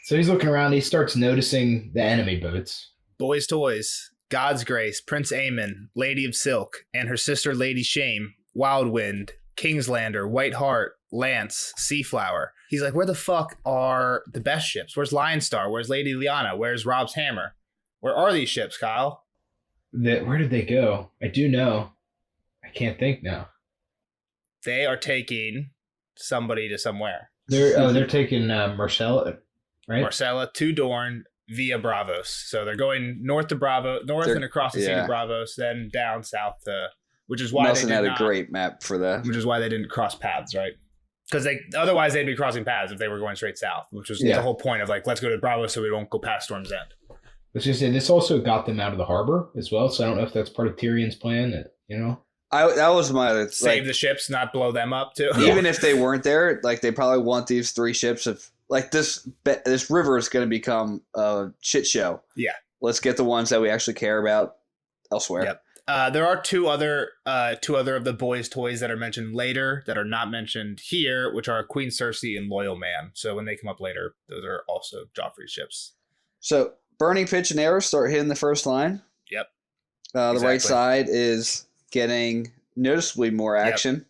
[SPEAKER 1] So he's looking around. He starts noticing the enemy boats.
[SPEAKER 2] Boys' Toys, God's Grace, Prince Aemon, Lady of Silk, and her sister Lady Shame, Wildwind, Kingslander, White Hart, Lance, Seaflower. He's like, where the fuck are the best ships? Where's Lionstar? Where's Lady Lyanna? Where's Rob's Hammer? Where are these ships, Kyle?
[SPEAKER 1] Where did they go? I do know. I can't think now.
[SPEAKER 2] They are taking somebody to somewhere.
[SPEAKER 1] They're taking Marcella. Right?
[SPEAKER 2] Marcella to Dorne via Bravos. So they're going north and across the sea to Bravos, then down south to, which is why
[SPEAKER 3] Nelson had a great map for that.
[SPEAKER 2] Which is why they didn't cross paths, right? Because otherwise they'd be crossing paths if they were going straight south, which was the whole point of like, let's go to Bravos so we don't go past Storm's End.
[SPEAKER 1] Let's just say this also got them out of the harbor as well. So I don't know if that's part of Tyrion's plan.
[SPEAKER 3] That was my
[SPEAKER 2] save the ships, not blow them up too.
[SPEAKER 3] Even if they weren't there, like they probably want these 3 ships of. Like this river is going to become a shit show.
[SPEAKER 2] Yeah.
[SPEAKER 3] Let's get the ones that we actually care about elsewhere.
[SPEAKER 2] Yep. There are two other of the boys' toys that are mentioned later that are not mentioned here, which are Queen Cersei and Loyal Man. So when they come up later, those are also Joffrey's ships.
[SPEAKER 3] So Burning Pitch and Arrows start hitting the first line.
[SPEAKER 2] Yep.
[SPEAKER 3] The right side is getting noticeably more action. Yep.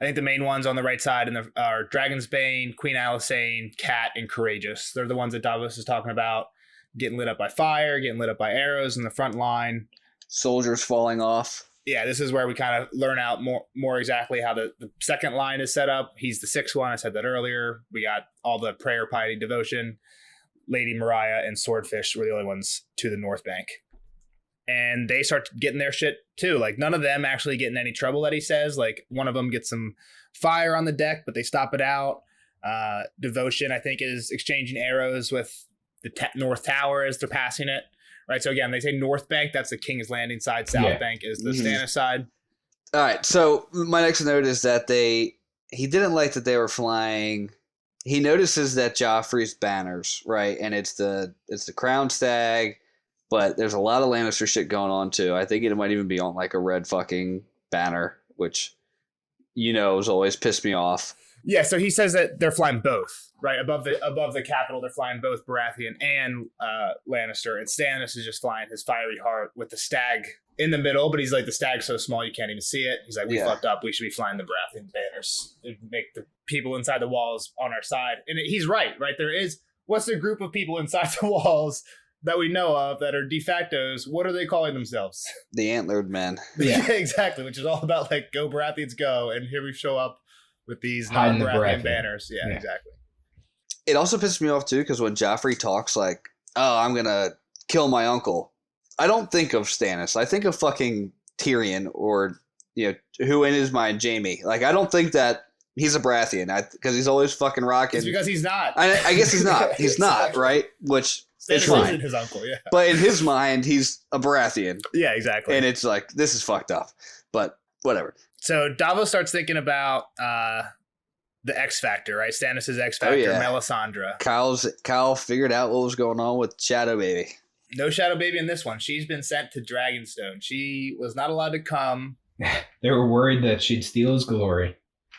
[SPEAKER 2] I think the main ones on the right side are Dragon's Bane, Queen Alysanne, Cat, and Courageous. They're the ones that Davos is talking about, getting lit up by fire, getting lit up by arrows in the front line.
[SPEAKER 3] Soldiers falling off.
[SPEAKER 2] Yeah, this is where we kind of learn out more exactly how the second line is set up. He's the sixth one. I said that earlier. We got all the prayer, piety, devotion. Lady Mariah and Swordfish were the only ones to the North Bank. And they start getting their shit too. Like, none of them actually get in any trouble that he says. Like, one of them gets some fire on the deck, but they stop it out. Devotion, I think, is exchanging arrows with the North Tower as they're passing it. Right, so again, they say North Bank. That's the King's Landing side. South Bank is the Stannis side.
[SPEAKER 3] All right, so my next note is that he didn't like that they were flying. He notices that Joffrey's banners, right, and it's the Crown Stag, but there's a lot of Lannister shit going on too. I think it might even be on like a red fucking banner, which has always pissed me off.
[SPEAKER 2] Yeah, so he says that they're flying both, right? Above the capital, they're flying both Baratheon and Lannister, and Stannis is just flying his fiery heart with the stag in the middle, but he's like, the stag's so small you can't even see it. He's like, we fucked up. We should be flying the Baratheon banners. It'd make the people inside the walls on our side. And he's right? There is, what's the group of people inside the walls that we know of that are de factos? What are they calling themselves?
[SPEAKER 3] The Antlered Men.
[SPEAKER 2] Yeah, exactly, which is all about like, go Baratheons go, and here we show up with these non-Baratheon banners. Yeah, exactly.
[SPEAKER 3] It also pisses me off, too, because when Joffrey talks like, oh, I'm going to kill my uncle, I don't think of Stannis. I think of fucking Tyrion or, who in his mind, Jaime. Like, I don't think that he's a Baratheon because he's always fucking rocking.
[SPEAKER 2] It's because he's not.
[SPEAKER 3] I guess he's not. He's not, right? Which is fine.
[SPEAKER 2] Isn't his uncle, yeah.
[SPEAKER 3] But in his mind, he's a Baratheon.
[SPEAKER 2] Yeah, exactly.
[SPEAKER 3] And it's like, this is fucked up. But whatever.
[SPEAKER 2] So Davos starts thinking about the X Factor, right? Stannis' X Factor, Melisandre.
[SPEAKER 3] Kyle figured out what was going on with Shadow Baby.
[SPEAKER 2] No Shadow Baby in this one. She's been sent to Dragonstone. She was not allowed to come.
[SPEAKER 1] They were worried that she'd steal his glory.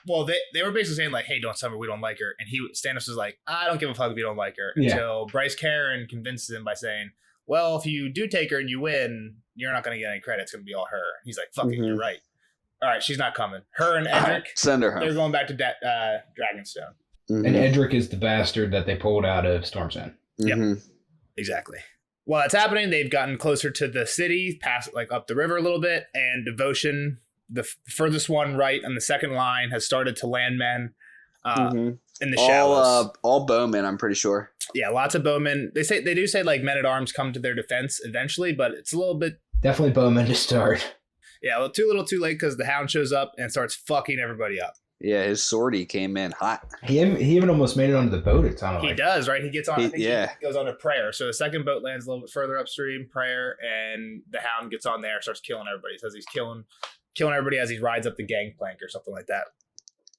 [SPEAKER 2] Well, they were basically saying like, hey, don't tell her we don't like her. And Stannis was like, I don't give a fuck if you don't like her. Until Bryce Caron convinces him by saying, well, if you do take her and you win, you're not going to get any credit. It's going to be all her. He's like, fuck it, you're right. All right, she's not coming. Her and Edric,
[SPEAKER 3] send her home.
[SPEAKER 2] They're going back to Dragonstone.
[SPEAKER 1] Mm-hmm. And Edric is the bastard that they pulled out of Storm's End.
[SPEAKER 2] Yep, exactly. While that's happening, they've gotten closer to the city, past like up the river a little bit, and Devotion, the furthest one right on the second line, has started to land men in the shallows.
[SPEAKER 3] All bowmen, I'm pretty sure.
[SPEAKER 2] Yeah, lots of bowmen. They do say like men at arms come to their defense eventually, but it's a little bit
[SPEAKER 1] definitely bowmen to start.
[SPEAKER 2] Yeah, well, too little, too late because the Hound shows up and starts fucking everybody up.
[SPEAKER 3] Yeah, his swordie came in hot.
[SPEAKER 1] He even almost made it onto the boat. It sounded
[SPEAKER 2] like. He does, right? He gets on. He goes on to Prayer. So the second boat lands a little bit further upstream, Prayer, and the Hound gets on there, starts killing everybody. He says he's killing everybody as he rides up the gangplank or something like that.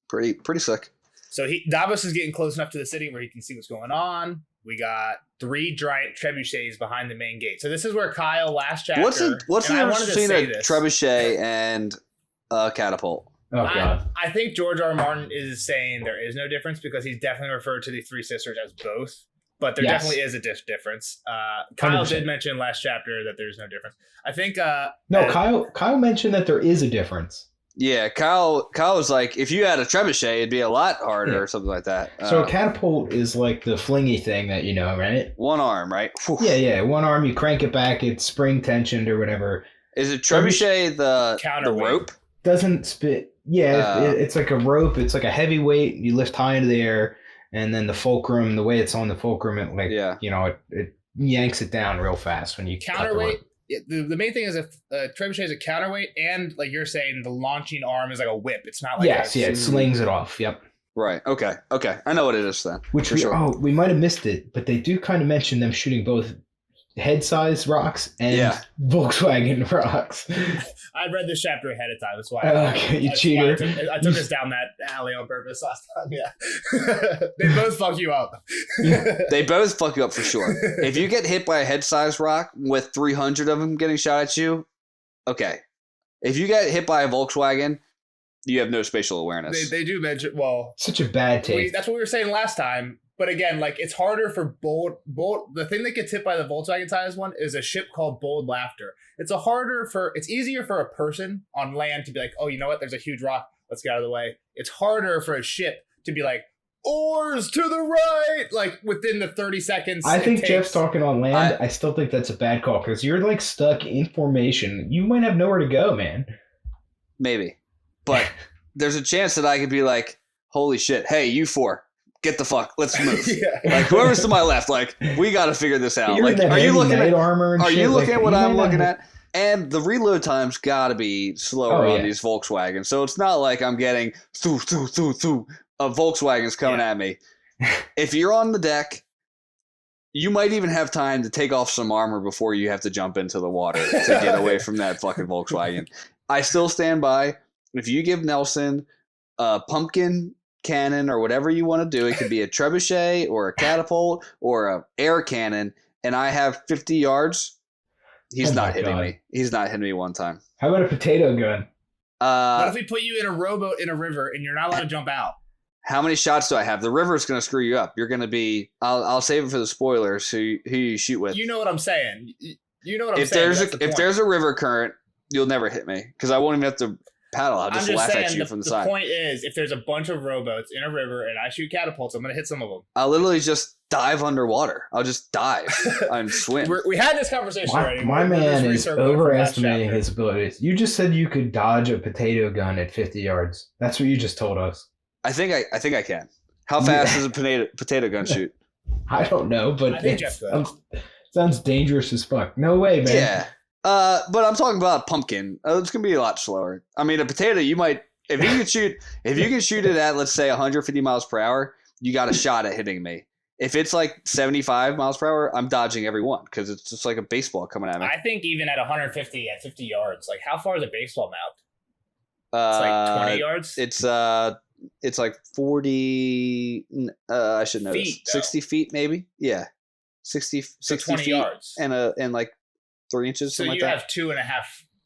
[SPEAKER 3] Pretty sick. So
[SPEAKER 2] Davos is getting close enough to the city where he can see what's going on. We got 3 giant trebuchets behind the main gate. So this is where Kyle last chapter.
[SPEAKER 3] What's the difference between a trebuchet and a catapult?
[SPEAKER 1] Oh God!
[SPEAKER 2] I think George R. R. Martin is saying there is no difference because he's definitely referred to the 3 sisters as both. But there definitely is a difference. Kyle 100%. Did mention last chapter that there's no difference. I think
[SPEAKER 1] Kyle mentioned that there is a difference.
[SPEAKER 3] Yeah, Kyle was like, if you had a trebuchet, it'd be a lot harder or something like that.
[SPEAKER 1] So a catapult is like the flingy thing that right?
[SPEAKER 3] One arm, right? Whew.
[SPEAKER 1] Yeah. One arm, you crank it back, it's spring tensioned or whatever.
[SPEAKER 3] Is it trebuchet the rope?
[SPEAKER 1] Doesn't spit. Yeah, it's like a rope. It's like a heavy weight. You lift high into the air, and then the fulcrum, the way it's on the fulcrum, it yanks it down real fast when you
[SPEAKER 2] counterweight. The main thing is if trebuchet is a counterweight, and like you're saying, the launching arm is like a whip. It's not like
[SPEAKER 1] it slings it off. Yep.
[SPEAKER 3] Right. Okay. I know what it is then.
[SPEAKER 1] Which we might have missed it, but they do kind of mention them shooting both head-sized rocks and Volkswagen rocks.
[SPEAKER 2] I read this chapter ahead of time. That's why.
[SPEAKER 1] You cheater.
[SPEAKER 2] I took us down that alley on purpose last time. Yeah. They both fuck you up.
[SPEAKER 3] They both fuck you up for sure. If you get hit by a head-sized rock with 300 of them getting shot at you, okay. If you get hit by a Volkswagen, you have no spatial awareness.
[SPEAKER 2] They do mention,
[SPEAKER 1] such a bad take.
[SPEAKER 2] That's what we were saying last time. But again, like it's harder for bold. The thing that gets hit by the Volkswagen size one is a ship called Bold Laughter. It's easier for a person on land to be like, oh, you know what? There's a huge rock. Let's get out of the way. It's harder for a ship to be like, oars to the right, like within the 30 seconds.
[SPEAKER 1] I think Jeff's talking on land. I still think that's a bad call because you're like stuck in formation. You might have nowhere to go, man.
[SPEAKER 3] Maybe. But there's a chance that I could be like, holy shit, hey, you four, get the fuck, let's move. Like whoever's to my left, like, we got to figure this out. Like, are you looking at
[SPEAKER 1] armor and
[SPEAKER 3] are
[SPEAKER 1] shit?
[SPEAKER 3] you looking
[SPEAKER 1] like,
[SPEAKER 3] at what I'm looking at? And the reload time's got to be slower on
[SPEAKER 1] yeah.
[SPEAKER 3] these Volkswagens. So it's not like I'm getting of Volkswagens coming at me. If you're on the deck, you might even have time to take off some armor before you have to jump into the water to get away from that fucking Volkswagen. I still stand by. If you give Nelson a pumpkin cannon or whatever you want to do, it could be a trebuchet or a catapult or a air cannon, and I have 50 yards. He's not hitting me. He's not hitting me one time.
[SPEAKER 1] How about a potato gun?
[SPEAKER 2] What if we put you in a rowboat in a river and you're not allowed to jump out?
[SPEAKER 3] How many shots do I have? The river's going to screw you up. You're going to be. I'll save it for the spoilers. Who you shoot with?
[SPEAKER 2] You know what I'm saying. You know what I'm saying.
[SPEAKER 3] If there's a river current, you'll never hit me because I won't even have to paddle. I'll just laugh at you from the side.
[SPEAKER 2] The point is, if there's a bunch of rowboats in a river and I shoot catapults, I'm going to hit some of them.
[SPEAKER 3] I'll literally just dive underwater. I'll just dive and swim.
[SPEAKER 2] We had this conversation already.
[SPEAKER 1] My man is overestimating his abilities. You just said you could dodge a potato gun at 50 yards. That's what you just told us.
[SPEAKER 3] I think I can. How fast does a potato gun shoot?
[SPEAKER 1] I don't know, but it sounds dangerous as fuck. No way, man.
[SPEAKER 3] Yeah. But I'm talking about pumpkin. It's gonna be a lot slower. I mean, a potato, you might if you can shoot it at, let's say, 150 miles per hour, you got a shot at hitting me. If it's like 75 miles per hour, I'm dodging every one because it's just like a baseball coming at me.
[SPEAKER 2] I think even at 150 at 50 yards, like how far is a baseball mount? It's like 20 yards. It's like 40. I should know this. 60 feet maybe. Yeah, 60 20
[SPEAKER 3] feet
[SPEAKER 2] yards
[SPEAKER 3] and like 3 inches.
[SPEAKER 2] So
[SPEAKER 3] something
[SPEAKER 2] you
[SPEAKER 3] like
[SPEAKER 2] have
[SPEAKER 3] that.
[SPEAKER 2] 2.5.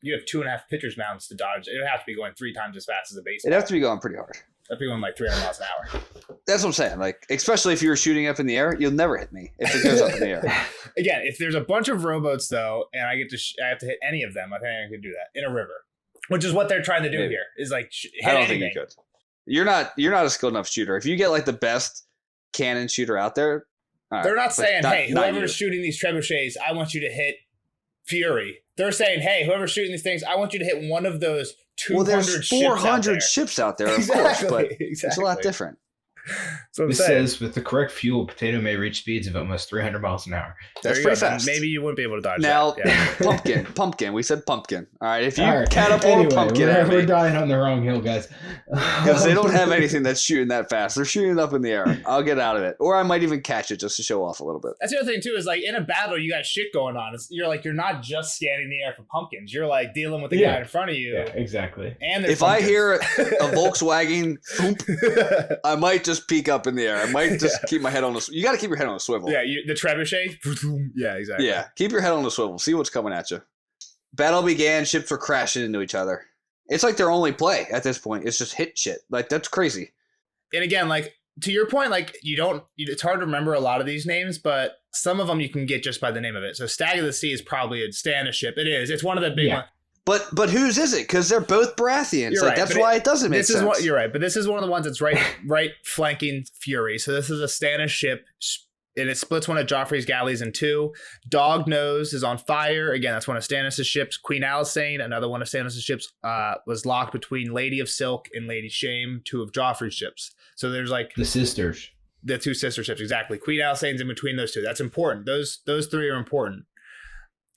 [SPEAKER 2] You have 2.5 pitcher's mounts to dodge. It would have to be going 3 times as fast as a baseball.
[SPEAKER 3] It'd have to be going pretty hard.
[SPEAKER 2] That'd be going like 300 miles an hour.
[SPEAKER 3] That's what I'm saying. Like, especially if you were shooting up in the air, you'll never hit me if it goes up in the air.
[SPEAKER 2] Again, if there's a bunch of rowboats though, and I get to, I have to hit any of them, I think I could do that in a river, which is what they're trying to do here. Is like hit
[SPEAKER 3] I don't
[SPEAKER 2] anything.
[SPEAKER 3] think you could. You're not a skilled enough shooter. If you get like the best cannon shooter out there,
[SPEAKER 2] they're not saying, "Hey, whoever's shooting these trebuchets, I want you to hit Fury." They're saying, "Hey, whoever's shooting these things, I want you to hit one of those 200
[SPEAKER 3] well, there's 400 ships out there, of course, but it's a lot different.
[SPEAKER 1] This says with the correct fuel, potato may reach speeds of almost 300 miles an hour.
[SPEAKER 3] That's pretty fast.
[SPEAKER 2] Maybe you wouldn't be able to dodge
[SPEAKER 3] now,
[SPEAKER 2] that.
[SPEAKER 3] Yeah. pumpkin. We said pumpkin. All right, if you catapult a pumpkin at me,
[SPEAKER 1] we're dying on the wrong hill, guys.
[SPEAKER 3] Because they don't have anything that's shooting that fast. They're shooting it up in the air. I'll get out of it, or I might even catch it just to show off a little bit.
[SPEAKER 2] That's the other thing too. Is like in a battle, you got shit going on. You're not just scanning the air for pumpkins. You're like dealing with the guy in front of you.
[SPEAKER 1] Yeah, exactly.
[SPEAKER 2] And
[SPEAKER 3] if I hear a Volkswagen, boom, I might just peek up in the air. I might just keep my head on the. You got to keep your head on a swivel.
[SPEAKER 2] Yeah, the trebuchet. Yeah, exactly.
[SPEAKER 3] Yeah, keep your head on the swivel. See what's coming at you. Battle began. Ships were crashing into each other. It's like their only play at this point. It's just hit shit. Like that's crazy.
[SPEAKER 2] And again, like to your point, like it's hard to remember a lot of these names, but some of them you can get just by the name of it. So Stag of the Sea is probably a Stannis ship. It is. It's one of the big ones.
[SPEAKER 3] But whose is it? Because they're both Baratheons.
[SPEAKER 2] You're
[SPEAKER 3] like
[SPEAKER 2] right,
[SPEAKER 3] that's why it doesn't make sense.
[SPEAKER 2] You're right, but this is one of the ones that's right flanking Fury. So this is a Stannis ship, and it splits one of Joffrey's galleys in two. Dog Nose is on fire. Again, that's one of Stannis' ships. Queen Alysanne, another one of Stannis' ships, was locked between Lady of Silk and Lady Shame, two of Joffrey's ships. So there's like
[SPEAKER 1] the sisters.
[SPEAKER 2] The two sister ships, exactly. Queen Alysanne's in between those two. That's important. Those three are important.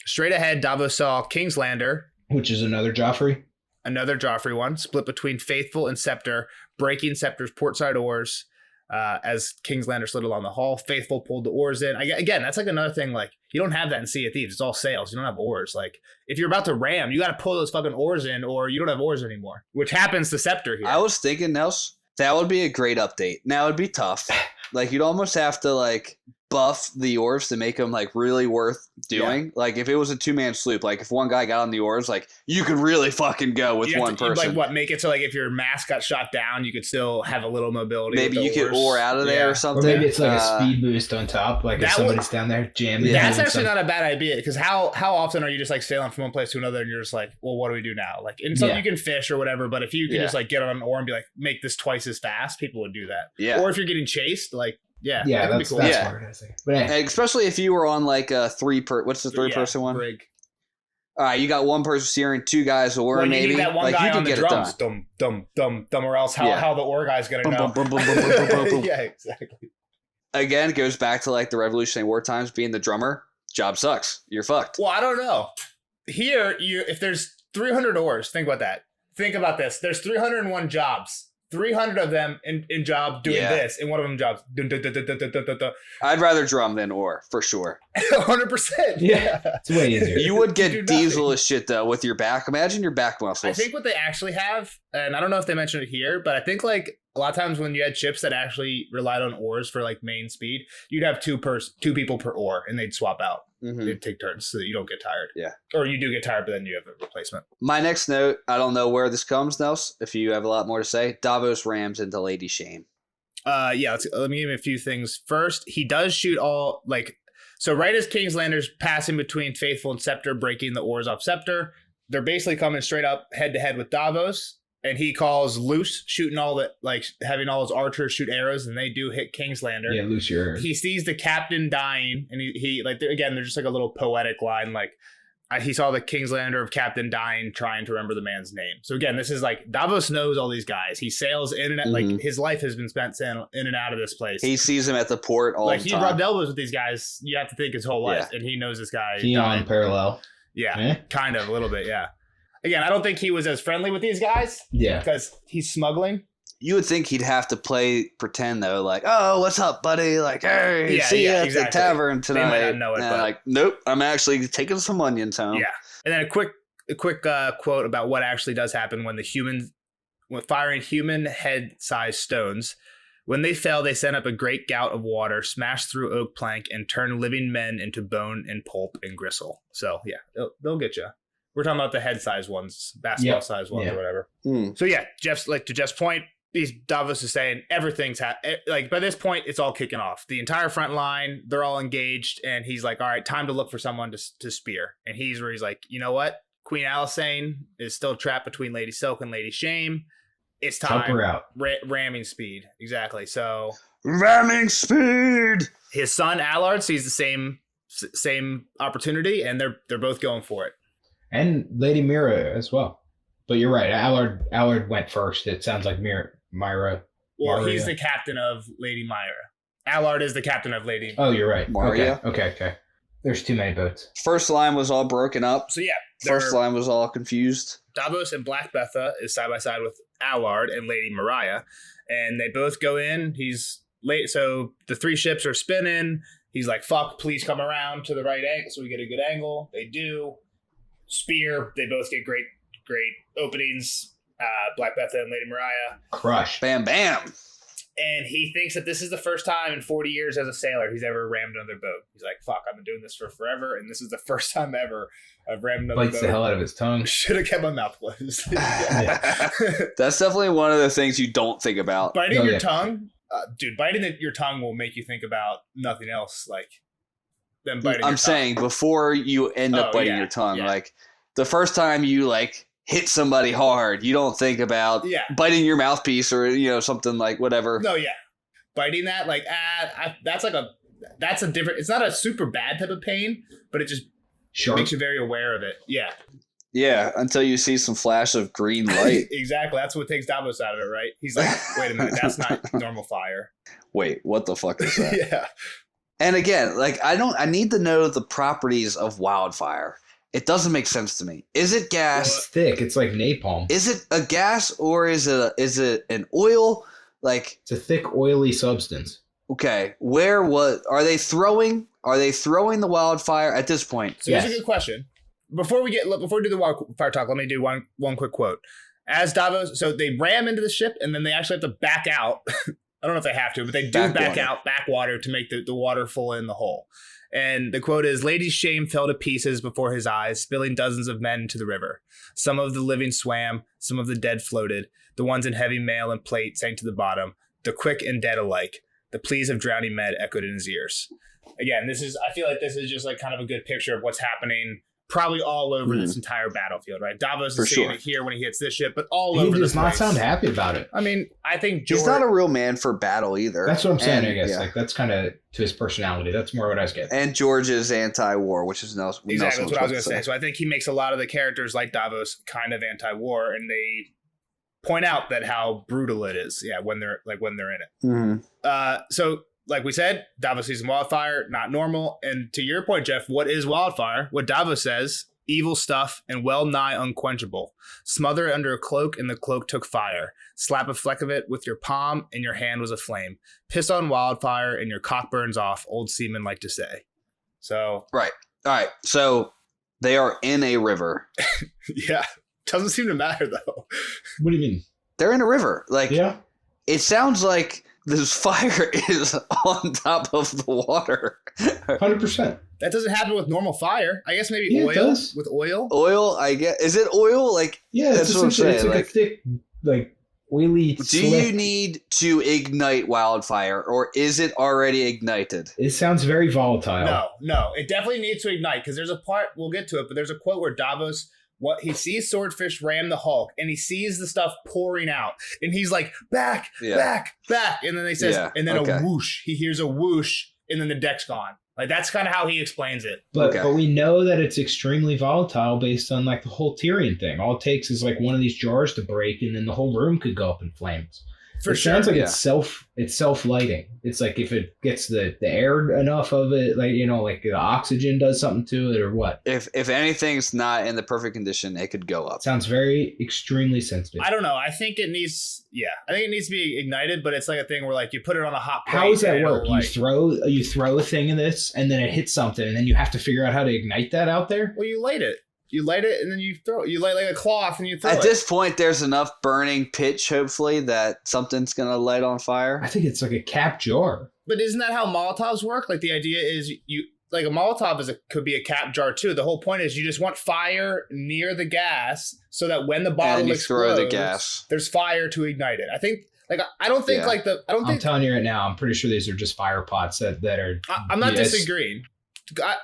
[SPEAKER 2] Straight ahead, Davos saw Kingslander,
[SPEAKER 1] which is another Joffrey.
[SPEAKER 2] Another Joffrey one, split between Faithful and Scepter, breaking Scepter's portside oars as Kingslander slid along the hull. Faithful pulled the oars in. Again, that's like another thing. Like, you don't have that in Sea of Thieves. It's all sails. You don't have oars. Like, if you're about to ram, you got to pull those fucking oars in or you don't have oars anymore, which happens to Scepter here.
[SPEAKER 3] I was thinking, Nels, that would be a great update. Now, it'd be tough. Like, you'd almost have to, like, buff the oars to make them like really worth doing.
[SPEAKER 2] Yeah.
[SPEAKER 3] Like if it was a 2-man sloop, like if one guy got on the oars, like you could really fucking go with one person.
[SPEAKER 2] Like what? Make it so like if your mast got shot down, you could still have a little mobility.
[SPEAKER 3] Maybe you could oar out of there or something.
[SPEAKER 1] Or maybe it's like a speed boost on top. Like if somebody's down there jamming.
[SPEAKER 2] That's actually not a bad idea because how often are you just like sailing from one place to another and you're just like, well, what do we do now? Like, and so you can fish or whatever, but if you can just like get on an oar and be like, make this twice as fast, people would do that.
[SPEAKER 3] Yeah.
[SPEAKER 2] Or if you're getting chased, like. Yeah,
[SPEAKER 1] that's
[SPEAKER 2] cool.
[SPEAKER 1] smart. But
[SPEAKER 3] and especially if you were on like a what's the third person one?
[SPEAKER 2] Brig.
[SPEAKER 3] All right, you got one person steering, 2 guys oar,
[SPEAKER 2] well,
[SPEAKER 3] maybe.
[SPEAKER 2] You need that one
[SPEAKER 3] like
[SPEAKER 2] guy
[SPEAKER 3] you can
[SPEAKER 2] on the
[SPEAKER 3] get
[SPEAKER 2] drums.
[SPEAKER 3] it done.
[SPEAKER 2] Dum, or else how the oar guy's gonna know? Yeah, exactly.
[SPEAKER 3] Again, it goes back to like the Revolutionary War times. Being the drummer, job sucks. You're fucked.
[SPEAKER 2] Well, I don't know. Here, if there's 300 oars, think about that. Think about this. There's 301 jobs. 300 of them in job doing this, and one of them jobs.
[SPEAKER 3] I'd rather drum than oar, for sure.
[SPEAKER 2] 100%.
[SPEAKER 1] Yeah. It's way easier.
[SPEAKER 3] You would get diesel as shit, though, with your back. Imagine your back muscles.
[SPEAKER 2] I think what they actually have, and I don't know if they mentioned it here, but I think like a lot of times when you had ships that actually relied on oars for like main speed, you'd have two people per oar, and they'd swap out.
[SPEAKER 3] Mm-hmm.
[SPEAKER 2] They'd take turns so that you don't get tired.
[SPEAKER 3] Yeah. Or
[SPEAKER 2] you do get tired, but then you have a replacement.
[SPEAKER 3] My next note, I don't know where this comes, Nels, if you have a lot more to say. Davos rams into Lady Shame.
[SPEAKER 2] Let me give him a few things. First, he does shoot all, like, so right as Kingslander's passing between Faithful and Scepter, breaking the oars off Scepter, they're basically coming straight up head-to-head with Davos, and he calls loose, shooting all the, like, having all his archers shoot arrows, and they do hit Kingslander.
[SPEAKER 1] Yeah, loose your arrows.
[SPEAKER 2] He sees the captain dying, and he like, again, there's just like a little poetic line, like, he saw the Kingslander of Captain dying, trying to remember the man's name. So again, this is like, Davos knows all these guys. He sails in and out, like, his life has been spent sailing in and out of this place.
[SPEAKER 3] He sees him at the port all the time.
[SPEAKER 2] Like, he rubbed elbows with these guys, you have to think his whole life, and he knows this guy.
[SPEAKER 1] Keon parallel.
[SPEAKER 2] Yeah, kind of, a little bit, yeah. Again, I don't think he was as friendly with these guys.
[SPEAKER 1] Yeah.
[SPEAKER 2] Because he's smuggling.
[SPEAKER 3] You would think he'd have to pretend though, like, oh, what's up, buddy? Like, hey, see you at the tavern tonight.
[SPEAKER 2] They might not know it, but
[SPEAKER 3] like, nope, I'm actually taking some onions home.
[SPEAKER 2] Yeah. And then a quick quote about what actually does happen when firing human head-sized stones. When they fell, they sent up a great gout of water, smashed through oak plank, and turned living men into bone and pulp and gristle. So yeah, they'll get you. We're talking about the head-sized ones, basketball-sized ones, or whatever. So yeah, to Jeff's point, Davos is saying everything's like by this point, it's all kicking off. The entire front line, they're all engaged, and he's like, all right, time to look for someone to spear. And he's like, you know what? Queen Alysanne is still trapped between Lady Silk and Lady Shame. It's time.
[SPEAKER 1] Help her out.
[SPEAKER 2] Ramming speed. Exactly. So
[SPEAKER 3] ramming speed.
[SPEAKER 2] His son Allard sees the same opportunity, and they're both going for it.
[SPEAKER 1] And Lady Mira as well. But you're right. Allard went first. It sounds like Myra.
[SPEAKER 2] Well, he's the captain of Lady Myra. Allard is the captain of Lady.
[SPEAKER 1] Oh, you're right.
[SPEAKER 3] Maria.
[SPEAKER 1] Okay. There's too many boats.
[SPEAKER 3] First line was all broken up.
[SPEAKER 2] So yeah.
[SPEAKER 3] First line was all confused.
[SPEAKER 2] Davos and Black Betha is side by side with Allard and Lady Mariah. And they both go in. He's late. So the 3 ships are spinning. He's like, fuck, please come around to the right angle so we get a good angle. They do. Spear. They both get great openings. Black Betha and Lady Mariah.
[SPEAKER 1] Crush.
[SPEAKER 3] Bam, bam.
[SPEAKER 2] And he thinks that this is the first time in 40 years as a sailor he's ever rammed another boat. He's like, fuck, I've been doing this for forever, and this is the first time ever I've rammed another boat.
[SPEAKER 1] Bites the hell out of his tongue.
[SPEAKER 2] Should have kept my mouth closed.
[SPEAKER 3] That's definitely one of the things you don't think about.
[SPEAKER 2] Biting your tongue? Dude, biting your tongue will make you think about nothing else than biting your tongue.
[SPEAKER 3] I'm saying before you end up biting your tongue, like the first time you hit somebody hard, you don't think about biting your mouthpiece or something like whatever.
[SPEAKER 2] No, yeah, biting that that's a different. It's not a super bad type of pain, but it just makes you very aware of it. Yeah.
[SPEAKER 3] Yeah, until you see some flash of green light.
[SPEAKER 2] Exactly, that's what takes Davos out of it, right? He's like, wait a minute, that's not normal fire.
[SPEAKER 3] Wait, what the fuck is that?
[SPEAKER 2] Yeah.
[SPEAKER 3] And again, I need to know the properties of wildfire. It doesn't make sense to me. Is it gas?
[SPEAKER 1] It's thick. It's like napalm.
[SPEAKER 3] Is it a gas or is it an oil?
[SPEAKER 1] It's a thick, oily substance.
[SPEAKER 3] Okay, what are they throwing? Are they throwing the wildfire at this point?
[SPEAKER 2] So here's a good question. Before we do the wildfire talk, let me do one quick quote. As Davos, so they ram into the ship and then they actually have to back out I don't know if they have to, but they do backwater to make the water full in the hole. And the quote is, "Lady's shame fell to pieces before his eyes, spilling dozens of men into the river. Some of the living swam, some of the dead floated. The ones in heavy mail and plate sank to the bottom, the quick and dead alike. The pleas of drowning men echoed in his ears." Again, I feel like this is just like kind of a good picture of what's happening probably all over this entire battlefield, right? Davos is seeing it here when he hits this ship, but all over the place. He does not
[SPEAKER 1] sound happy about it.
[SPEAKER 2] I mean, I think George...
[SPEAKER 3] He's not a real man for battle either.
[SPEAKER 1] That's what I'm saying, I guess. Yeah. Like, that's kind of to his personality. That's more what I was getting.
[SPEAKER 3] And George is anti-war, which is Nelson.
[SPEAKER 2] Exactly, that's what I was going to say. So I think he makes a lot of the characters like Davos kind of anti-war, and they point out that how brutal it is, when they're in it.
[SPEAKER 3] Mm-hmm.
[SPEAKER 2] So... Like we said, Davos sees wildfire, not normal. And to your point, Jeff, what is wildfire? What Davos says, evil stuff and well nigh unquenchable. Smother it under a cloak and the cloak took fire. Slap a fleck of it with your palm and your hand was aflame. Piss on wildfire and your cock burns off, old seamen like to say. So.
[SPEAKER 3] Right. All right. So they are in a river.
[SPEAKER 2] Yeah. Doesn't seem to matter though.
[SPEAKER 1] What do you mean?
[SPEAKER 3] They're in a river. Like,
[SPEAKER 1] yeah.
[SPEAKER 3] It sounds like this fire is on top of the water.
[SPEAKER 1] 100%.
[SPEAKER 2] That doesn't happen with normal fire. I guess maybe oil. With oil?
[SPEAKER 3] Oil, I guess. Is it oil? Like,
[SPEAKER 1] yeah, that's what I'm saying. It's like a thick, like, oily
[SPEAKER 3] Do you need to ignite wildfire, or is it already ignited?
[SPEAKER 1] It sounds very volatile.
[SPEAKER 2] No. It definitely needs to ignite, because there's a part, we'll get to it, but there's a quote where Davos... he sees Swordfish ram the Hulk, and he sees the stuff pouring out, and he's like, back, and then a whoosh. He hears a whoosh, and then the deck's gone. Like, that's kind of how he explains it.
[SPEAKER 1] But we know that it's extremely volatile based on like the whole Tyrion thing. All it takes is like one of these jars to break, and then the whole room could go up in flames. It sounds like it's self-lighting. It's like if it gets the air enough of it, like, like the oxygen does something to it or what.
[SPEAKER 3] If anything's not in the perfect condition, it could go up.
[SPEAKER 1] Sounds very extremely sensitive.
[SPEAKER 2] I don't know. I think it needs to be ignited, but it's like a thing where like you put it on a hot plate.
[SPEAKER 1] How does that work? You throw a thing in this and then it hits something and then you have to figure out how to ignite that out there?
[SPEAKER 2] Well, you light it. You light it and then you throw it. You light like a cloth and you throw it.
[SPEAKER 3] At this point, there's enough burning pitch, hopefully, that something's going to light on fire.
[SPEAKER 1] I think it's like a cap jar.
[SPEAKER 2] But isn't that how Molotovs work? Like, the idea is like a Molotov could be a cap jar too. The whole point is you just want fire near the gas so that when the bottle explodes,
[SPEAKER 3] throw the gas.
[SPEAKER 2] There's fire to ignite it. I think... Like, I'm
[SPEAKER 1] telling you right now, I'm pretty sure these are just fire pots that are...
[SPEAKER 2] I'm not disagreeing.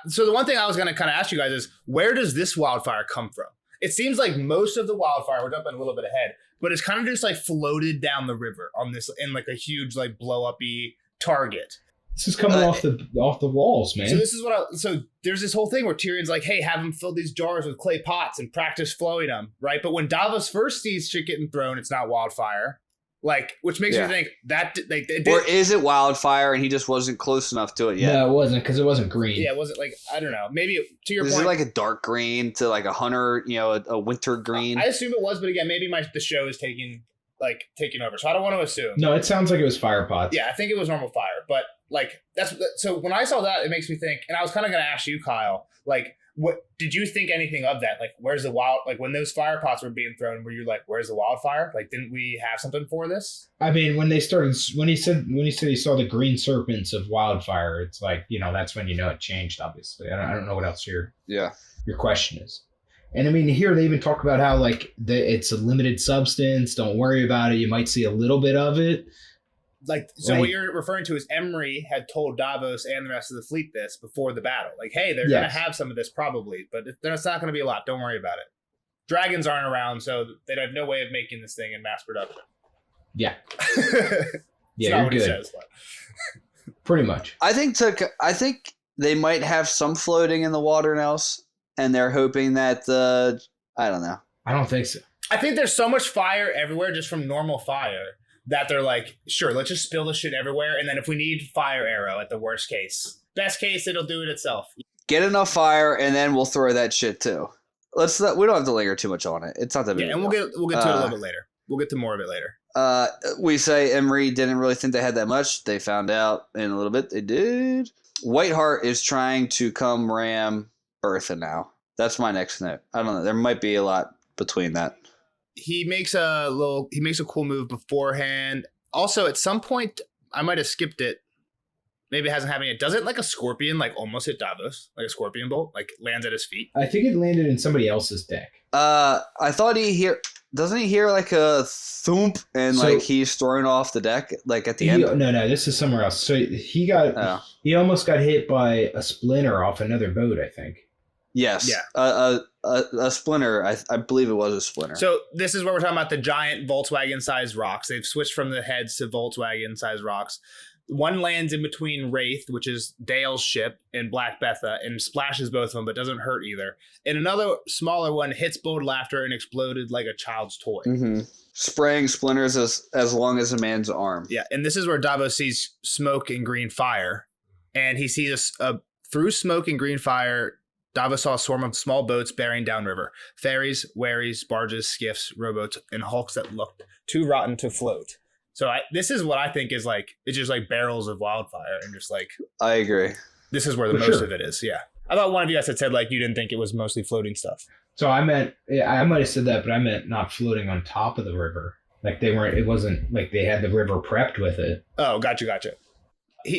[SPEAKER 2] So the one thing I was going to kind of ask you guys is, where does this wildfire come from? It seems like most of the wildfire, we're jumping a little bit ahead, but it's kind of just like floated down the river on this in like a huge like blow up-y target.
[SPEAKER 1] This is coming off the walls, man.
[SPEAKER 2] So this is so there's this whole thing where Tyrion's like, hey, have them fill these jars with clay pots and practice flowing them, right? But when Davos first sees shit getting thrown, it's not wildfire. Like, which makes me think that
[SPEAKER 3] or is it wildfire and he just wasn't close enough to it yet?
[SPEAKER 1] No, it wasn't, because it wasn't green.
[SPEAKER 2] Yeah, it wasn't like, I don't know. Maybe to your point,
[SPEAKER 3] is it like a dark green to like a hunter, a winter green?
[SPEAKER 2] I assume it was, but again, maybe the show is taking over, so I don't want to assume.
[SPEAKER 1] No, it sounds like it was fire pots.
[SPEAKER 2] Yeah, I think it was normal fire, but like so when I saw that, it makes me think, and I was kind of going to ask you, Kyle, like, what did you think anything of that? Like, where's the when those fire pots were being thrown, were you like, where's the wildfire? Like, didn't we have something for this?
[SPEAKER 1] I mean, when he said he saw the green serpents of wildfire, it's like, that's when it changed, obviously. I don't know what else your question is. And I mean, here they even talk about how like it's a limited substance. Don't worry about it. You might see a little bit of it.
[SPEAKER 2] What you're referring to is Emery had told Davos and the rest of the fleet this before the battle. Like, hey, they're going to have some of this probably, but it's not going to be a lot. Don't worry about it. Dragons aren't around, so they'd have no way of making this thing in mass production.
[SPEAKER 1] Yeah.
[SPEAKER 2] Yeah, you're good. Says,
[SPEAKER 1] pretty much.
[SPEAKER 3] I think they might have some floating in the water now, and they're hoping that I don't know.
[SPEAKER 1] I don't think so.
[SPEAKER 2] I think there's so much fire everywhere just from normal fire that they're like, sure, let's just spill this shit everywhere. And then if we need fire arrow at the worst case, best case, it'll do it itself.
[SPEAKER 3] Get enough fire and then we'll throw that shit too. We don't have to linger too much on it. It's not that big.
[SPEAKER 2] Yeah, and we'll get to it a little bit later. We'll get to more of it later.
[SPEAKER 3] We say Emery didn't really think they had that much. They found out in a little bit they did. Whiteheart is trying to come ram Bertha now. That's my next note. I don't know. There might be a lot between that.
[SPEAKER 2] He makes a cool move beforehand. Also, at some point, I might have skipped it. Maybe it hasn't happened yet. Does it like a scorpion like almost hit Davos? Like a scorpion bolt? Like lands at his feet?
[SPEAKER 1] I think it landed in somebody else's deck.
[SPEAKER 3] I thought doesn't he hear like a thump and like he's throwing off the deck like at the end?
[SPEAKER 1] No, this is somewhere else. So he almost got hit by a splinter off another boat, I think.
[SPEAKER 3] Yes. Yeah. A splinter. I believe it was a splinter.
[SPEAKER 2] So this is where we're talking about the giant Volkswagen-sized rocks. They've switched from the heads to Volkswagen-sized rocks. One lands in between Wraith, which is Dale's ship, and Black Betha, and splashes both of them, but doesn't hurt either. And another smaller one hits Bold Laughter and exploded like a child's toy.
[SPEAKER 3] Mm-hmm. Spraying splinters as long as a man's arm.
[SPEAKER 2] Yeah, and this is where Davos sees smoke and green fire. And he sees through smoke and green fire, Davos saw a swarm of small boats bearing downriver. Ferries, wherries, barges, skiffs, rowboats, and hulks that looked too rotten to float. So this is what I think is like, it's just like barrels of wildfire and just like.
[SPEAKER 3] I agree.
[SPEAKER 2] This is where the most of it is. Yeah. I thought one of you guys had said like you didn't think it was mostly floating stuff.
[SPEAKER 1] So I meant, I might have said that, but I meant not floating on top of the river. Like it wasn't like they had the river prepped with it.
[SPEAKER 2] Oh, gotcha.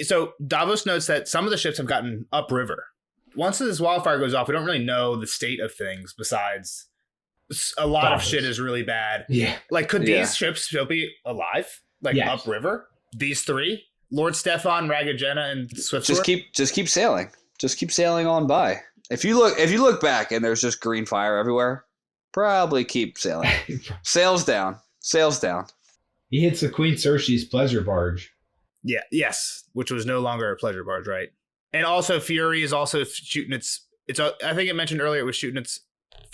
[SPEAKER 2] So Davos notes that some of the ships have gotten upriver. Once this wildfire goes off, we don't really know the state of things besides a lot of shit is really bad.
[SPEAKER 1] Yeah.
[SPEAKER 2] Like, could these ships still be alive? Like upriver? These three? Lord Stefan, Ragagena, and Swiftsword?
[SPEAKER 3] Just keep sailing. Just keep sailing on by. If you look back and there's just green fire everywhere, probably keep sailing. Sails down.
[SPEAKER 2] He hits the Queen Cersei's pleasure barge. Yeah, yes, which was no longer a pleasure barge, right? And also Fury is also shooting its I think it mentioned earlier it was shooting its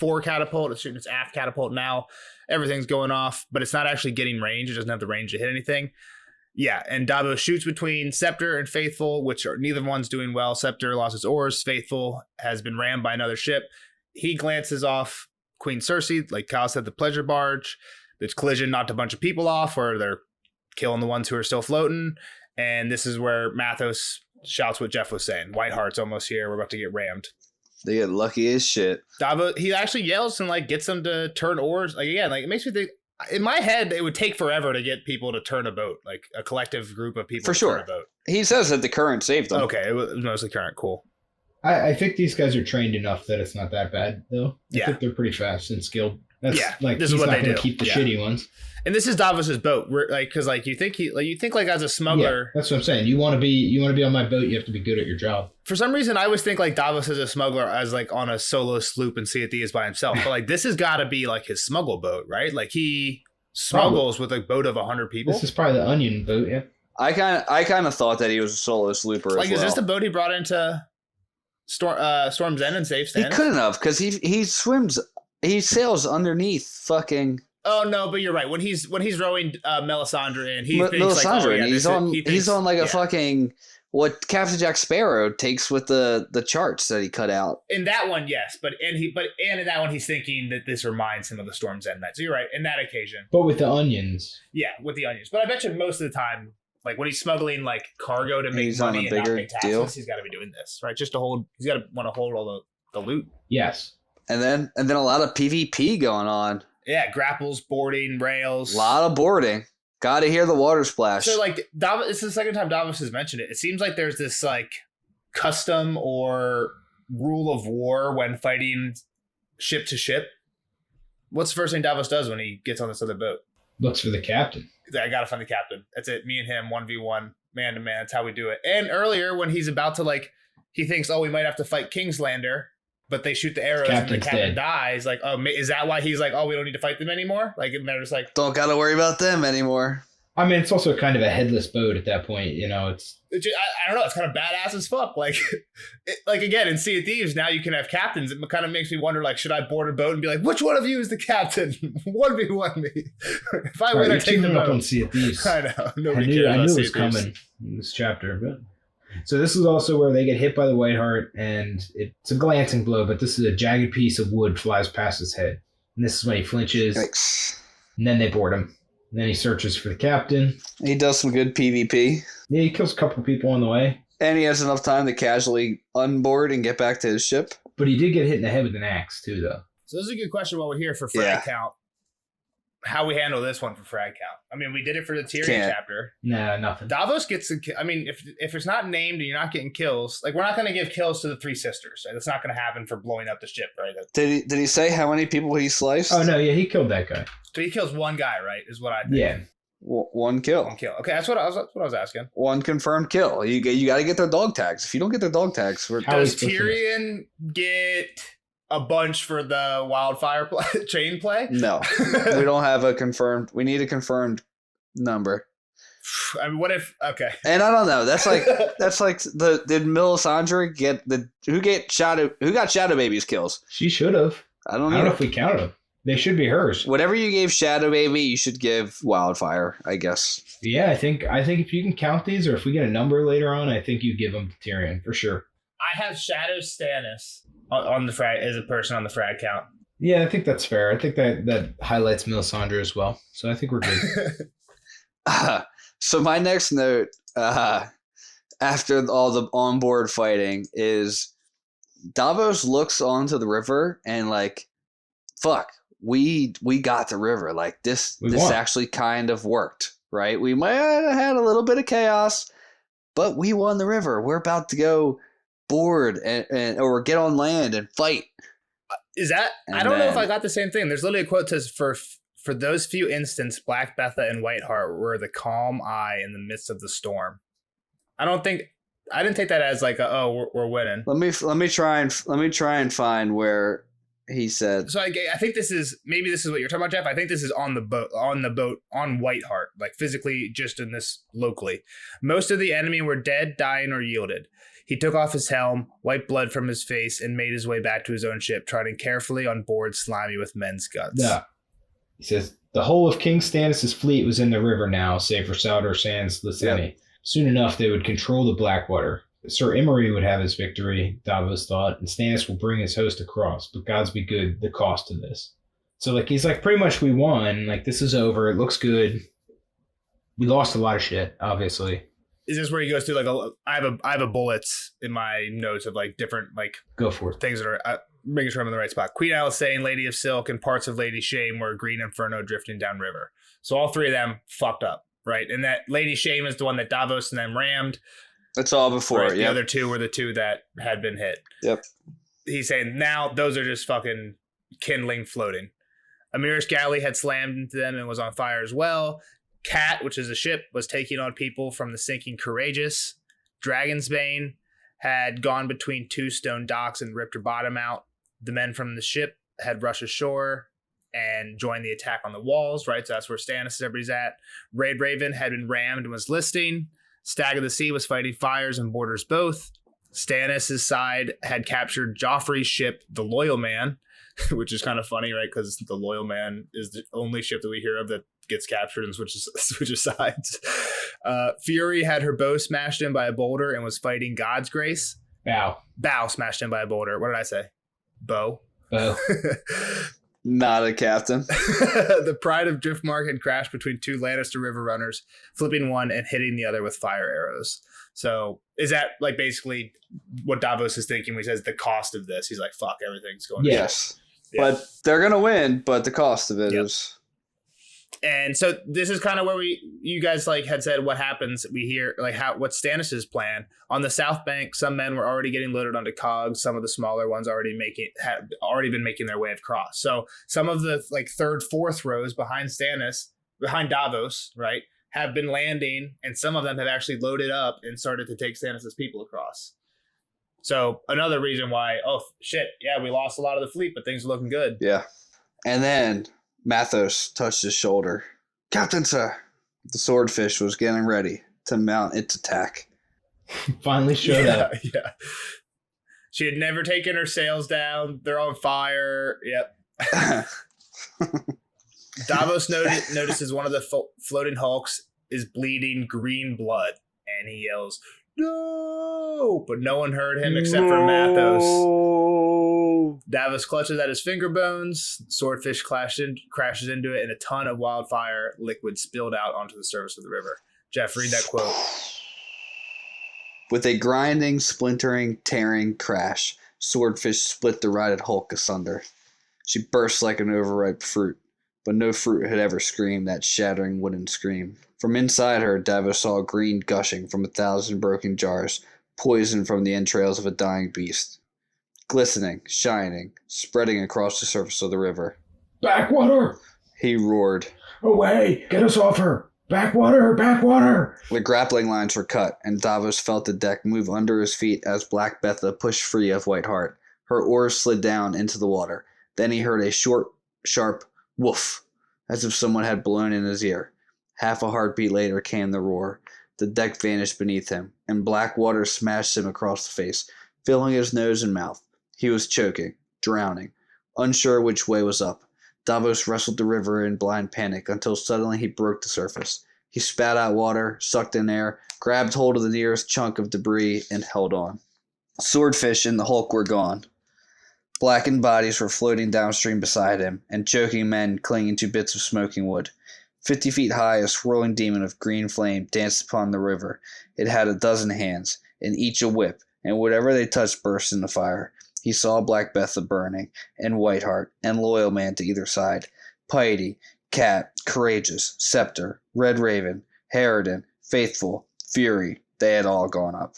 [SPEAKER 2] fore catapult, it's shooting its aft catapult now. Everything's going off, but it's not actually getting range. It doesn't have the range to hit anything. Yeah, and Davos shoots between Scepter and Faithful, which are neither one's doing well. Scepter lost its oars. Faithful has been rammed by another ship. He glances off Queen Cersei, like Kyle said, the pleasure barge. This collision knocked a bunch of people off, or they're killing the ones who are still floating. And this is where Mathos shouts what Jeff was saying. Whiteheart's almost here. We're about to get rammed.
[SPEAKER 3] They get lucky as shit.
[SPEAKER 2] Davos, he actually yells and like gets them to turn oars. Like again, like it makes me think. In my head, it would take forever to get people to turn a boat, like a collective group of people.
[SPEAKER 3] For sure.
[SPEAKER 2] Turn a boat.
[SPEAKER 3] He says that the current saved them.
[SPEAKER 2] Okay, it was mostly current. Cool.
[SPEAKER 1] I think these guys are trained enough that it's not that bad, though. I think they're pretty fast and skilled. That's, like
[SPEAKER 2] this is what they do.
[SPEAKER 1] Keep the shitty ones.
[SPEAKER 2] And this is Davos's boat, like because like you think as a smuggler.
[SPEAKER 1] Yeah, that's what I'm saying. You want to be on my boat. You have to be good at your job.
[SPEAKER 2] For some reason, I always think like Davos as a smuggler as like on a solo sloop and Sea of Thieves by himself. But like this has got to be like his smuggle boat, right? Like he smuggles with a boat of 100 people.
[SPEAKER 1] This is probably the Onion boat. Yeah.
[SPEAKER 3] I kind of thought that he was a solo slooper.
[SPEAKER 2] Like, is this the boat he brought into Storm's End and Safe Stand?
[SPEAKER 3] He couldn't have because he sails underneath fucking.
[SPEAKER 2] Oh no, but you're right. When he's rowing Melisandre in, he thinks
[SPEAKER 3] Melisandre,
[SPEAKER 2] like,
[SPEAKER 3] he's on like a fucking what Captain Jack Sparrow takes with the charts that he cut out.
[SPEAKER 2] In that one, yes, but in that one he's thinking that this reminds him of the Storm's End night. So you're right. In that occasion,
[SPEAKER 1] but with the onions.
[SPEAKER 2] Yeah, with the onions. But I bet you most of the time, like when he's smuggling like cargo to make money and not pay taxes, deal. He's got to be doing this, right? Just to hold. He's got to want to hold all the loot.
[SPEAKER 1] Yes.
[SPEAKER 3] And then a lot of PvP going on.
[SPEAKER 2] Yeah, grapples, boarding, rails.
[SPEAKER 3] A lot of boarding. Got to hear the water splash.
[SPEAKER 2] So, like, Davos, it's the second time Davos has mentioned it. It seems like there's this, like, custom or rule of war when fighting ship to ship. What's the first thing Davos does when he gets on this other boat?
[SPEAKER 1] Looks for the captain.
[SPEAKER 2] I got to find the captain. That's it. Me and him, 1v1, man to man. That's how we do it. And earlier, when he's about to, like, he thinks, we might have to fight Kingslander. But they shoot the arrows and the captain dies. Like, is that why he's like, we don't need to fight them anymore? Like, and they're just like,
[SPEAKER 3] don't got to worry about them anymore.
[SPEAKER 1] I mean, it's also kind of a headless boat at that point. You know,
[SPEAKER 2] I don't know. It's kind of badass as fuck. Like, again, in Sea of Thieves, now you can have captains. It kind of makes me wonder, like, should I board a boat and be like, which one of you is the captain? 1v1 me. If I win, I take the boat.
[SPEAKER 1] Up on Sea of Thieves.
[SPEAKER 2] I know.
[SPEAKER 1] I knew it was coming in this chapter, but. So this is also where they get hit by the Whiteheart, and it's a glancing blow, but this is a jagged piece of wood flies past his head. And this is when he flinches, and then they board him. And then he searches for the captain.
[SPEAKER 3] He does some good PvP.
[SPEAKER 1] Yeah, he kills a couple people on the way.
[SPEAKER 3] And he has enough time to casually unboard and get back to his ship.
[SPEAKER 1] But he did get hit in the head with an axe, too, though.
[SPEAKER 2] So this is a good question while we're here for frag count. how we handle this one for frag count. I mean, we did it for the Tyrion chapter.
[SPEAKER 1] No, nothing.
[SPEAKER 2] Davos gets I mean, if it's not named and you're not getting kills, like we're not going to give kills to the three sisters. Right? That's not going to happen for blowing up the ship, right?
[SPEAKER 3] Did he say how many people he sliced?
[SPEAKER 1] Oh no, yeah, he killed that guy.
[SPEAKER 2] So he kills one guy, right? Is what I think.
[SPEAKER 3] Yeah. One kill.
[SPEAKER 2] One kill. Okay, that's what I was asking.
[SPEAKER 3] One confirmed kill. You got to get their dog tags. If you don't get their dog tags,
[SPEAKER 2] does Tyrion get a bunch for the wildfire chain play?
[SPEAKER 3] No, we don't have a confirmed. We need a confirmed number.
[SPEAKER 2] I mean, what if? Okay,
[SPEAKER 3] and I don't know. That's like did Melisandre get who got Shadow Baby's kills?
[SPEAKER 1] She should have.
[SPEAKER 3] I don't
[SPEAKER 1] know if we count them. They should be hers.
[SPEAKER 3] Whatever you gave Shadow Baby, you should give Wildfire, I guess.
[SPEAKER 1] Yeah, I think if you can count these, or if we get a number later on, I think you give them to Tyrion for sure.
[SPEAKER 2] I have Shadow Stannis on the frag as a person on the frag count.
[SPEAKER 1] Yeah, I think that's fair. I think that highlights Melisandre as well. So I think we're good.
[SPEAKER 3] So my next note, after all the onboard fighting, is Davos looks onto the river and like, fuck. We got the river. Like this actually kind of worked, right? We might have had a little bit of chaos, but we won the river. We're about to go board or get on land and fight.
[SPEAKER 2] Is that? I don't know if I got the same thing. There's literally a quote that says for those few instants, Black Betha and Whiteheart were the calm eye in the midst of the storm. I didn't take that as like we're winning.
[SPEAKER 3] Let me try and find where he said.
[SPEAKER 2] So I think this is what you're talking about, Jeff. I think this is on the boat on Whiteheart, like physically just in this locally. Most of the enemy were dead, dying, or yielded. He took off his helm, wiped blood from his face, and made his way back to his own ship, trotting carefully on board slimy with men's guts.
[SPEAKER 1] Yeah. He says, the whole of King Stannis' fleet was in the river now, save for Sowder Sans Lyseni. Yep. Soon enough, they would control the Blackwater. Sir Imry would have his victory, Davos thought, and Stannis will bring his host across, but gods be good, the cost of this. So, like, he's like, pretty much we won. Like, this is over. It looks good. We lost a lot of shit, obviously.
[SPEAKER 2] Is this where he goes through, like, I have a bullets in my notes of, like, different, like...
[SPEAKER 1] Go for it.
[SPEAKER 2] Things that are... making sure I'm in the right spot. Queen Alysanne, Lady of Silk, and parts of Lady Shame were Green Inferno drifting downriver. So all three of them fucked up, right? And that Lady Shame is the one that Davos and them rammed.
[SPEAKER 3] That's all before.
[SPEAKER 2] Right? The other two were the two that had been hit.
[SPEAKER 3] Yep.
[SPEAKER 2] He's saying now those are just fucking kindling floating. Amir's galley had slammed into them and was on fire as well. Cat, which is a ship, was taking on people from the sinking Courageous. Dragonsbane had gone between two stone docks and ripped her bottom out. The men from the ship had rushed ashore and joined the attack on the walls, right? So that's where Stannis and everybody's at. Red Raven had been rammed and was listing. Stag of the Sea was fighting fires and borders both. Stannis' side had captured Joffrey's ship, the Loyal Man, which is kind of funny, right? Because the Loyal Man is the only ship that we hear of that gets captured and switches sides. Fury had her bow smashed in by a boulder and was fighting God's Grace. Bow smashed in by a boulder. What did I say? Bow.
[SPEAKER 3] Not a captain.
[SPEAKER 2] The Pride of Driftmark had crashed between two Lannister river runners, flipping one and hitting the other with fire arrows. So is that like basically what Davos is thinking when he says the cost of this? He's like, fuck, everything's going down.
[SPEAKER 3] Yes. Yeah. But they're going to win, but the cost of it is...
[SPEAKER 2] And so this is kind of where you guys like had said what happens. We hear like what's Stannis' plan on the South Bank. Some men were already getting loaded onto cogs. Some of the smaller ones had already been making their way across. So some of the like third, fourth rows behind Davos, right, have been landing, and some of them have actually loaded up and started to take Stannis' people across. So another reason why, oh shit, yeah, we lost a lot of the fleet, but things are looking good.
[SPEAKER 3] Yeah, and then Mathos touched his shoulder. Captain, sir. The swordfish was getting ready to mount its attack.
[SPEAKER 1] Finally showed up.
[SPEAKER 2] Yeah. She had never taken her sails down. They're on fire. Yep. Davos notices one of the floating hulks is bleeding green blood, and he yells, "No!" But no one heard him except for Mathos. Davos clutches at his finger bones. Swordfish crashes into it, and a ton of wildfire liquid spilled out onto the surface of the river. Jeff, read that quote.
[SPEAKER 3] With a grinding, splintering, tearing crash, Swordfish split the rotted hulk asunder. She burst like an overripe fruit, but no fruit had ever screamed that shattering wooden scream. From inside her, Davos saw green gushing from 1,000 broken jars, poison from the entrails of a dying beast. Glistening, shining, spreading across the surface of the river.
[SPEAKER 1] Backwater!
[SPEAKER 3] He roared.
[SPEAKER 1] Away! Get us off her! Backwater! Backwater!
[SPEAKER 3] The grappling lines were cut, and Davos felt the deck move under his feet as Black Betha pushed free of Whiteheart. Her oars slid down into the water. Then he heard a short, sharp woof, as if someone had blown in his ear. Half a heartbeat later came the roar. The deck vanished beneath him, and black water smashed him across the face, filling his nose and mouth. He was choking, drowning, unsure which way was up. Davos wrestled the river in blind panic until suddenly he broke the surface. He spat out water, sucked in air, grabbed hold of the nearest chunk of debris, and held on. Swordfish and the Hulk were gone. Blackened bodies were floating downstream beside him, and choking men clinging to bits of smoking wood. 50 feet high, a swirling demon of green flame danced upon the river. It had a dozen hands, and each a whip, and whatever they touched burst into fire. He saw Black Betha burning, and Whiteheart, and Loyal Man to either side. Piety, Cat, Courageous, Scepter, Red Raven, Harridan, Faithful, Fury, they had all gone up.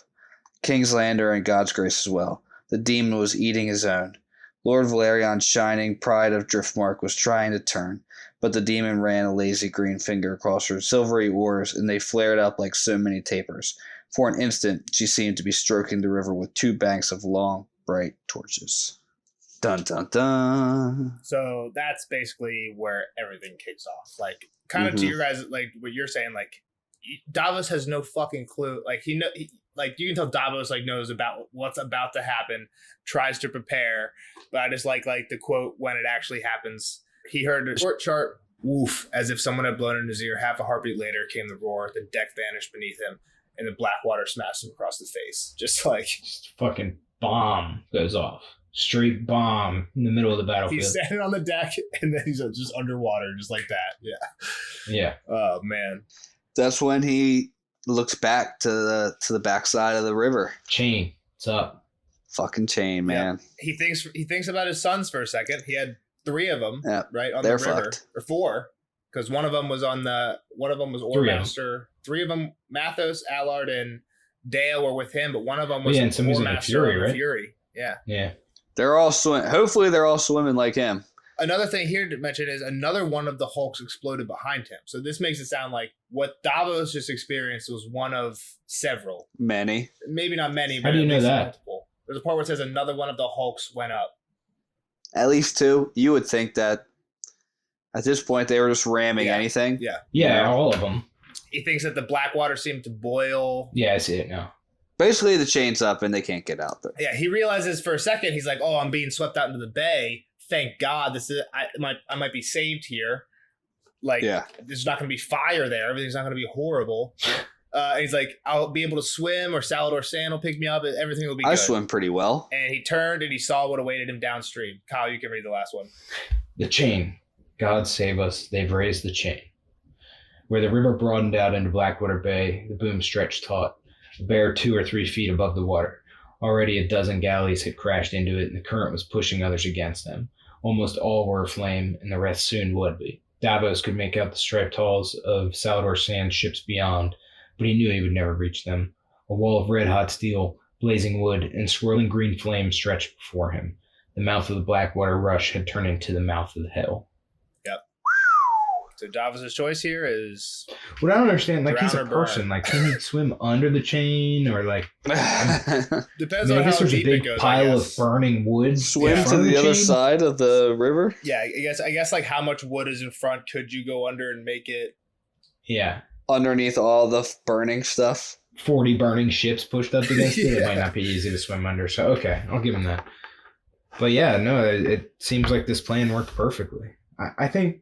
[SPEAKER 3] Kingslander and God's Grace as well. The demon was eating his own. Lord Valerion's shining pride of Driftmark was trying to turn, but the demon ran a lazy green finger across her silvery oars, and they flared up like so many tapers. For an instant, she seemed to be stroking the river with 2 banks of long, bright torches. Dun dun dun.
[SPEAKER 2] So that's basically where everything kicks off. Like, kind of to your guys, like what you're saying, like Davos has no fucking clue. Like like you can tell Davos like knows about what's about to happen, tries to prepare, but I just like the quote when it actually happens. He heard a short, sharp woof as if someone had blown in his ear. Half a heartbeat later came the roar. The deck vanished beneath him, and the black water smashed him across the face. Just
[SPEAKER 1] fucking bomb goes off. Straight bomb in the middle of the battlefield.
[SPEAKER 2] He's standing on the deck, and then he's just underwater, just like that. Yeah.
[SPEAKER 1] Yeah.
[SPEAKER 2] Oh man.
[SPEAKER 3] That's when he looks back to the backside of the river.
[SPEAKER 1] Chain, what's up?
[SPEAKER 3] Fucking Chain, man.
[SPEAKER 2] Yeah. He thinks about his sons for a second. He had 3 of them, right on
[SPEAKER 3] They're
[SPEAKER 2] the river,
[SPEAKER 3] fucked.
[SPEAKER 2] or 4, because one of them was Oarmaster. 3 of them, Mathos, Allard, and Dea were with him, but one of them was
[SPEAKER 1] and somebody's in the Fury, right?
[SPEAKER 2] Fury. Yeah.
[SPEAKER 1] Yeah.
[SPEAKER 3] They're all hopefully they're all swimming like him.
[SPEAKER 2] Another thing here to mention is another one of the Hulks exploded behind him. So this makes it sound like what Davos just experienced was one of several.
[SPEAKER 3] Many.
[SPEAKER 2] Maybe not many, but
[SPEAKER 1] how do you know that?
[SPEAKER 2] Multiple. There's a part where it says another one of the Hulks went up.
[SPEAKER 3] At least 2. You would think that at this point they were just ramming anything.
[SPEAKER 2] Yeah.
[SPEAKER 1] Yeah, all of them.
[SPEAKER 2] He thinks that the black water seemed to boil.
[SPEAKER 1] Yeah, I see it now.
[SPEAKER 3] Basically, the chain's up and they can't get out there.
[SPEAKER 2] Yeah, he realizes for a second, he's like, oh, I'm being swept out into the bay. Thank God, I might be saved here. Like, there's not going to be fire there. Everything's not going to be horrible. And he's like, I'll be able to swim, or Salador Sand will pick me up. Everything will be good.
[SPEAKER 3] I swim pretty well.
[SPEAKER 2] And he turned and he saw what awaited him downstream. Kyle, you can read the last one.
[SPEAKER 1] The chain. God save us. They've raised the chain. Where the river broadened out into Blackwater Bay, the boom stretched taut, a bare 2 or 3 feet above the water. Already a dozen galleys had crashed into it, and the current was pushing others against them. Almost all were aflame, and the rest soon would be. Davos could make out the striped hulls of Salador Sand's ships beyond, but he knew he would never reach them. A wall of red-hot steel, blazing wood, and swirling green flame stretched before him. The mouth of the Blackwater rush had turned into the mouth of the hell.
[SPEAKER 2] Yep. So Davos' choice here is...
[SPEAKER 1] What I don't understand, like, he's a person. Like, can he swim under the chain, or, like...
[SPEAKER 2] Depends
[SPEAKER 1] I
[SPEAKER 2] on
[SPEAKER 1] guess
[SPEAKER 2] how
[SPEAKER 1] there's
[SPEAKER 2] deep
[SPEAKER 1] a big
[SPEAKER 2] it goes,
[SPEAKER 1] pile of burning wood.
[SPEAKER 3] Swim to the other side of the river?
[SPEAKER 2] Yeah, I guess, like, how much wood is in front? Could you go under and make it...
[SPEAKER 1] Yeah.
[SPEAKER 3] Underneath all the burning stuff?
[SPEAKER 1] 40 burning ships pushed up against it. It might not be easy to swim under, so okay, I'll give him that. But yeah, no, it seems like this plan worked perfectly. I think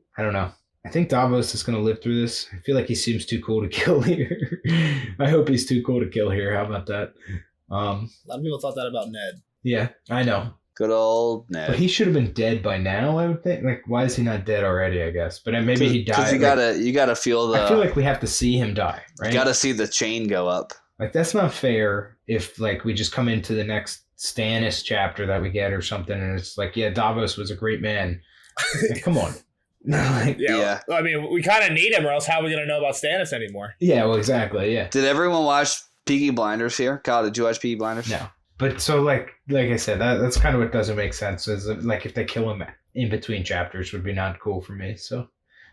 [SPEAKER 1] Davos is going to live through this. I feel like he seems too cool to kill here. I hope he's too cool to kill here. How about that?
[SPEAKER 2] A lot of people thought that about Ned.
[SPEAKER 1] Yeah, I know.
[SPEAKER 3] Good old Ned.
[SPEAKER 1] But he should have been dead by now, I would think. Like, why is he not dead already, I guess? But maybe he died.
[SPEAKER 3] Because you gotta feel the...
[SPEAKER 1] I feel like we have to see him die, right?
[SPEAKER 3] You gotta see the chain go up.
[SPEAKER 1] Like, that's not fair if, like, we just come into the next Stannis chapter that we get or something, and it's like, yeah, Davos was a great man. Like, come on.
[SPEAKER 2] Yeah. I mean, we kind of need him, or else how are we going to know about Stannis anymore?
[SPEAKER 1] Yeah, well, exactly. Yeah.
[SPEAKER 3] Did everyone watch Peaky Blinders here? Kyle, did you watch Peaky Blinders?
[SPEAKER 1] No. But so like I said, that's kind of what doesn't make sense. Is like if they kill him in between chapters would be not cool for me. So,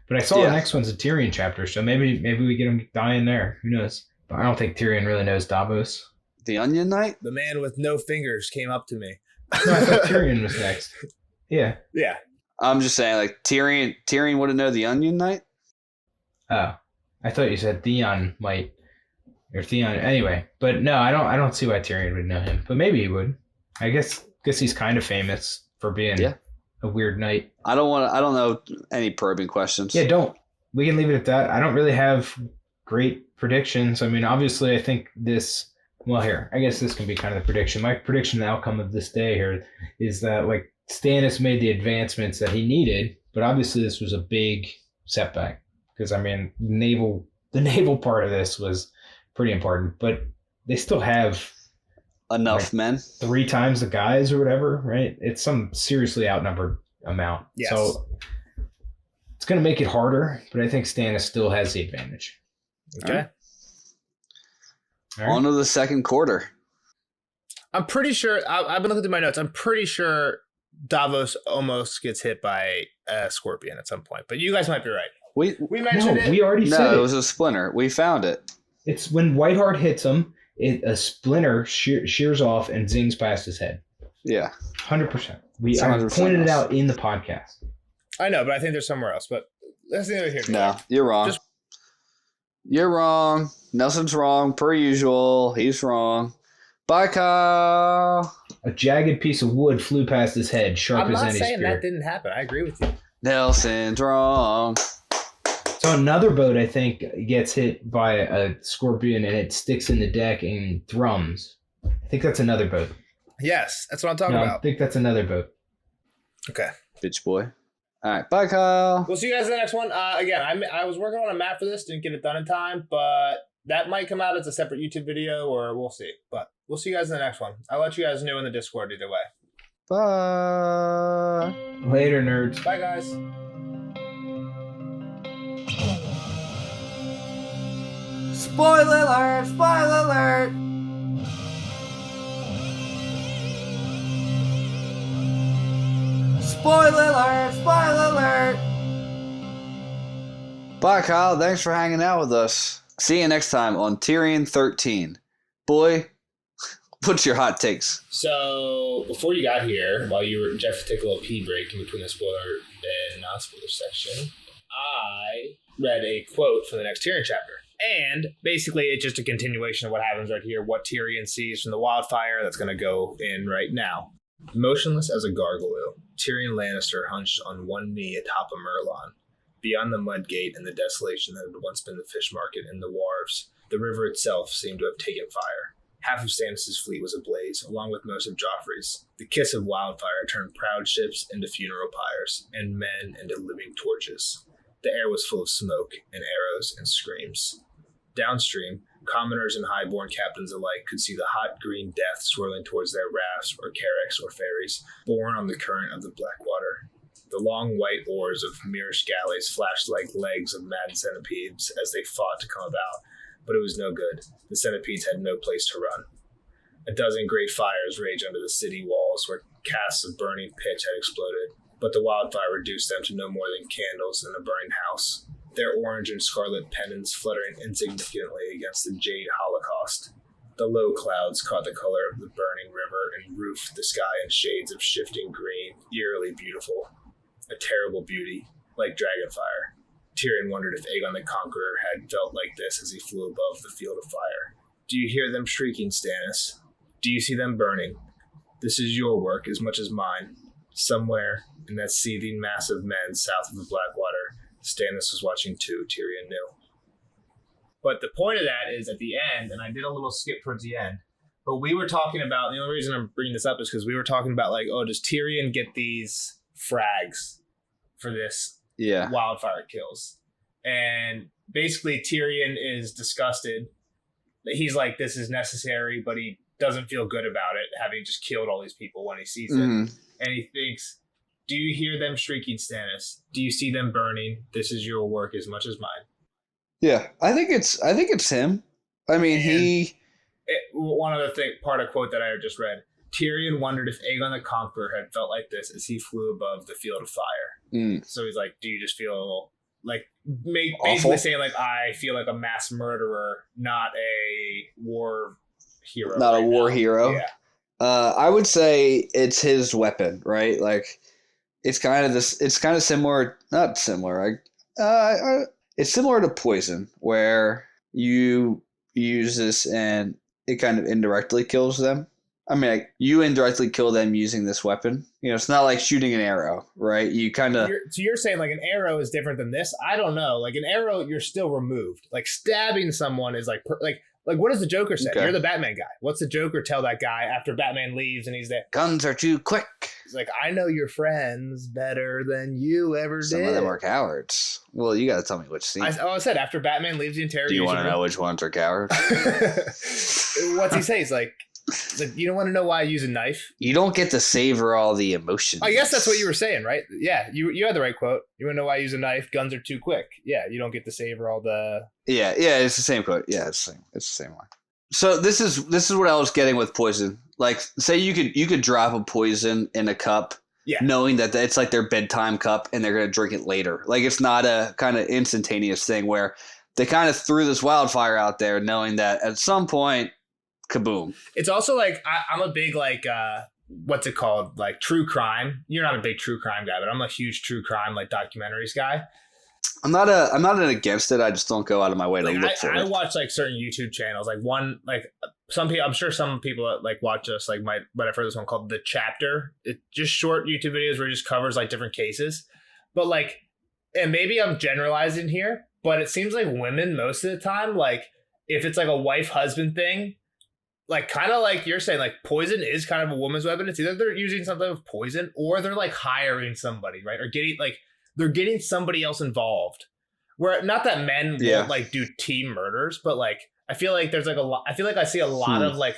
[SPEAKER 1] but I saw the next one's a Tyrion chapter, so maybe we get him dying there. Who knows? But I don't think Tyrion really knows Davos.
[SPEAKER 3] The Onion Knight?
[SPEAKER 2] The man with no fingers came up to me.
[SPEAKER 1] No, I thought Tyrion was next. Yeah.
[SPEAKER 2] Yeah.
[SPEAKER 3] I'm just saying, like Tyrion wouldn't know the Onion Knight.
[SPEAKER 1] Oh, I thought you said Theon might. Or Theon, anyway, but no, I don't see why Tyrion would know him, but maybe he would. I guess he's kind of famous for being a weird knight.
[SPEAKER 3] I don't know any probing questions.
[SPEAKER 1] Yeah, we can leave it at that. I don't really have great predictions. I mean, obviously, I think this. Well, here, I guess this can be kind of the prediction. My prediction, the outcome of this day here, is that like Stannis made the advancements that he needed, but obviously this was a big setback because I mean, the naval part of this was pretty important, but they still have
[SPEAKER 3] enough men,
[SPEAKER 1] 3 times the guys or whatever, right? It's some seriously outnumbered amount.
[SPEAKER 2] Yes.
[SPEAKER 1] So it's going to make it harder, but I think Stannis still has the advantage.
[SPEAKER 2] Okay.
[SPEAKER 3] All right. On to the second quarter.
[SPEAKER 2] I'm pretty sure, I've been looking through my notes, I'm pretty sure Davos almost gets hit by a scorpion at some point, but you guys might be right.
[SPEAKER 3] We
[SPEAKER 2] mentioned it.
[SPEAKER 1] We already said
[SPEAKER 3] it was a splinter. We found it.
[SPEAKER 1] It's when Whiteheart hits him, a splinter shears off and zings past his head.
[SPEAKER 3] Yeah.
[SPEAKER 1] 100%. I pointed it out in the podcast.
[SPEAKER 2] I know, but I think there's somewhere else. But let's see over here.
[SPEAKER 3] No, you're wrong. You're wrong. Nelson's wrong, per usual. He's wrong. Bye, Kyle.
[SPEAKER 1] A jagged piece of wood flew past his head, sharp as any spear.
[SPEAKER 2] I'm not saying that didn't happen. I agree with you.
[SPEAKER 3] Nelson's wrong.
[SPEAKER 1] So another boat, I think, gets hit by a scorpion and it sticks in the deck and thrums. I think that's another boat.
[SPEAKER 2] Yes, that's what I'm talking about.
[SPEAKER 1] I think that's another boat.
[SPEAKER 2] Okay.
[SPEAKER 3] Bitch boy. All right, bye, Kyle.
[SPEAKER 2] We'll see you guys in the next one. Again, I was working on a map for this, didn't get it done in time, but that might come out as a separate YouTube video, or we'll see. But we'll see you guys in the next one. I'll let you guys know in the Discord either way.
[SPEAKER 3] Bye.
[SPEAKER 1] Later, nerds.
[SPEAKER 2] Bye, guys.
[SPEAKER 3] Spoiler alert! Spoiler alert! Spoiler alert! Spoiler alert! Bye, Kyle. Thanks for hanging out with us. See you next time on Tyrion 13. Boy, what's your hot takes?
[SPEAKER 2] So, before you got here, while you were, Jeff, take a little pee break in between the spoiler and non-spoiler section, I read a quote from the next Tyrion chapter. And basically, it's just a continuation of what happens right here, what Tyrion sees from the wildfire that's going to go in right now. Motionless as a gargoyle, Tyrion Lannister hunched on one knee atop a Merlon. Beyond the mud gate and the desolation that had once been the fish market and the wharves, the river itself seemed to have taken fire. Half of Stannis' fleet was ablaze, along with most of Joffrey's. The kiss of wildfire turned proud ships into funeral pyres, and men into living torches. The air was full of smoke and arrows and screams. Downstream, commoners and highborn captains alike could see the hot green death swirling towards their rafts or carracks or ferries, borne on the current of the Blackwater. The long white oars of Mirish galleys flashed like legs of mad centipedes as they fought to come about, but it was no good. The centipedes had no place to run. A dozen great fires raged under the city walls where casks of burning pitch had exploded, but the wildfire reduced them to no more than candles in a burning house, their orange and scarlet pennons fluttering insignificantly against the jade holocaust. The low clouds caught the color of the burning river and roofed the sky in shades of shifting green, eerily beautiful. A terrible beauty, like dragonfire. Tyrion wondered if Aegon the Conqueror had felt like this as he flew above the field of fire. Do you hear them shrieking, Stannis? Do you see them burning? This is your work as much as mine. Somewhere in that seething mass of men south of the Blackwater, Stannis was watching too, Tyrion knew. But the point of that is at the end, and I did a little skip towards the end, but we were talking about, the only reason I'm bringing this up is because we were talking about like, oh, does Tyrion get these frags for this wildfire kills? And basically Tyrion is disgusted. He's like, this is necessary, but he doesn't feel good about it, having just killed all these people when he sees it. And he thinks, Do you hear them shrieking, Stannis? Do you see them burning? This is your work as much as mine.
[SPEAKER 3] Yeah, I think it's him. I mean,
[SPEAKER 2] one other thing, part of quote that I just read. Tyrion wondered if Aegon the Conqueror had felt like this as he flew above the field of fire. So he's like, do you just feel like basically saying like, I feel like a mass murderer, not a war hero.
[SPEAKER 3] Not a war hero.
[SPEAKER 2] Yeah.
[SPEAKER 3] I would say it's his weapon, right? Like it's kind of similar, not similar. It's similar to poison where you use this and it kind of indirectly kills them. I mean, like, you indirectly kill them using this weapon. You know, it's not like shooting an arrow, right? You kind of...
[SPEAKER 2] So you're saying, like, an arrow is different than this? I don't know. Like, an arrow, you're still removed. Like, stabbing someone is, like, what does the Joker say? Okay. You're the Batman guy. What's the Joker tell that guy after Batman leaves and he's there?
[SPEAKER 3] Guns are too quick.
[SPEAKER 2] He's like, I know your friends better than you ever did.
[SPEAKER 3] Some of them are cowards. Well, you got to tell me which scene.
[SPEAKER 2] I said after Batman leaves the interrogation.
[SPEAKER 3] Do you want to know which ones are cowards?
[SPEAKER 2] What's he say? He's like, you don't want to know why I use a knife?
[SPEAKER 3] You don't get to savor all the emotions.
[SPEAKER 2] I guess that's what you were saying, right? Yeah, you had the right quote. You want to know why I use a knife? Guns are too quick. Yeah, you don't get to savor all the...
[SPEAKER 3] Yeah, it's the same quote. Yeah, it's the same one. So this is what I was getting with poison. Like, say you could drop a poison in a cup, knowing that it's like their bedtime cup and they're going to drink it later. Like, it's not a kind of instantaneous thing where they kind of threw this wildfire out there knowing that at some point... kaboom.
[SPEAKER 2] It's also like I'm a big like what's it called, like true crime. You're not a big true crime guy, but I'm a huge true crime like documentaries guy.
[SPEAKER 3] I'm not against it. I just don't go out of my way to look for it.
[SPEAKER 2] I watch like certain YouTube channels, like one like some people. I'm sure some people that like watch us like might have heard this one called The Chapter. It's just short YouTube videos where it just covers like different cases. But like, and maybe I'm generalizing here, but it seems like women most of the time, like if it's like a wife-husband thing. Like, kind of like you're saying, like, poison is kind of a woman's weapon. It's either they're using some type of poison or they're, like, hiring somebody, right? Or they're getting somebody else involved. Where, not that men won't, like, do team murders, but, like, I feel like there's, like, I feel like I see a lot of, like,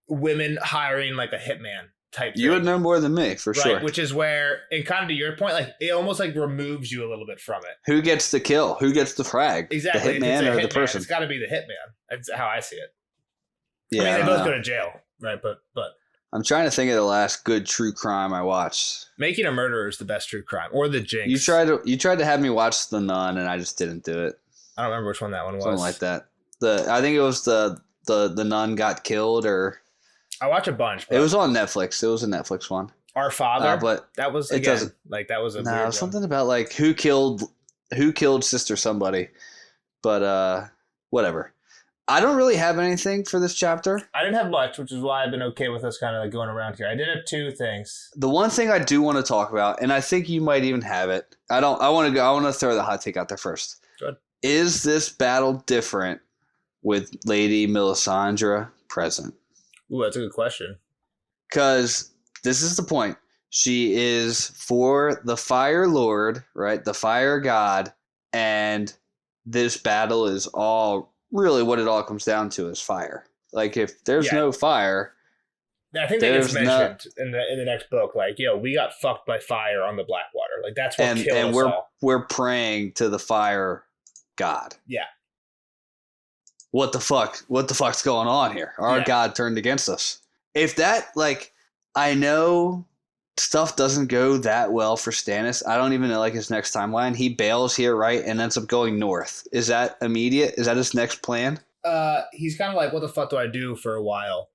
[SPEAKER 2] women hiring, like, a hitman type thing.
[SPEAKER 3] You would know more than me, for sure.
[SPEAKER 2] Which is where, and kind of to your point, like, it almost, like, removes you a little bit from it.
[SPEAKER 3] Who gets the kill? Who gets the frag?
[SPEAKER 2] Exactly.
[SPEAKER 3] The hitman or the person?
[SPEAKER 2] It's got to be the hitman. That's how I see it.
[SPEAKER 3] Yeah,
[SPEAKER 2] I mean, they both go to jail, right? But
[SPEAKER 3] I'm trying to think of the last good true crime I watched.
[SPEAKER 2] Making a Murderer is the best true crime, or The Jinx.
[SPEAKER 3] You tried to have me watch The Nun, and I just didn't do it.
[SPEAKER 2] I don't remember which one that one was.
[SPEAKER 3] Something like that. I think it was the nun got killed, or
[SPEAKER 2] I watch a bunch.
[SPEAKER 3] It was on Netflix. It was a Netflix one.
[SPEAKER 2] Our Father,
[SPEAKER 3] but
[SPEAKER 2] that was
[SPEAKER 3] it doesn't
[SPEAKER 2] like that was a weird
[SPEAKER 3] something about like who killed Sister Somebody, but whatever. I don't really have anything for this chapter.
[SPEAKER 2] I didn't have much, which is why I've been okay with us kind of like going around here. I did have two things.
[SPEAKER 3] The one thing I do want to talk about, and I think you might even have it. I want to throw the hot take out there first.
[SPEAKER 2] Good.
[SPEAKER 3] Is this battle different with Lady Melisandre present?
[SPEAKER 2] Ooh, that's a good question.
[SPEAKER 3] Because this is the point. She is for the Fire Lord, right? The Fire God, and this battle is all... Really, what it all comes down to is fire. Like, if there's no fire,
[SPEAKER 2] I think that gets mentioned in the next book. Like, we got fucked by fire on the Blackwater. Like, that's what killed us all.
[SPEAKER 3] We're praying to the fire god.
[SPEAKER 2] Yeah.
[SPEAKER 3] What the fuck? What the fuck's going on here? Our god turned against us. If that, like, I know stuff doesn't go that well for Stannis. I don't even know, like, his next timeline. He bails here, right, and ends up going north. Is that immediate? Is that his next plan?
[SPEAKER 2] He's kind of like, what the fuck do I do for a while?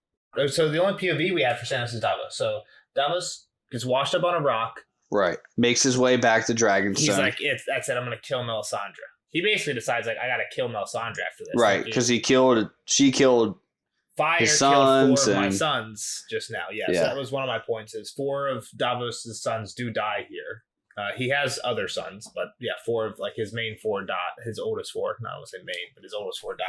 [SPEAKER 2] So the only POV we have for Stannis is Davos. So Davos gets washed up on a rock.
[SPEAKER 3] Right. Makes his way back to Dragonstone.
[SPEAKER 2] He's like, that's it, I'm going to kill Melisandre. He basically decides, like, I got to kill Melisandre after this.
[SPEAKER 3] Right, because she killed...
[SPEAKER 2] Fire
[SPEAKER 3] his
[SPEAKER 2] killed
[SPEAKER 3] sons
[SPEAKER 2] 4 of my sons just now. Yeah, so that was one of my points. Is 4 of Davos' sons do die here. He has other sons, but 4 of like his main 4 die. His oldest 4, not I would say main, but his oldest 4 die.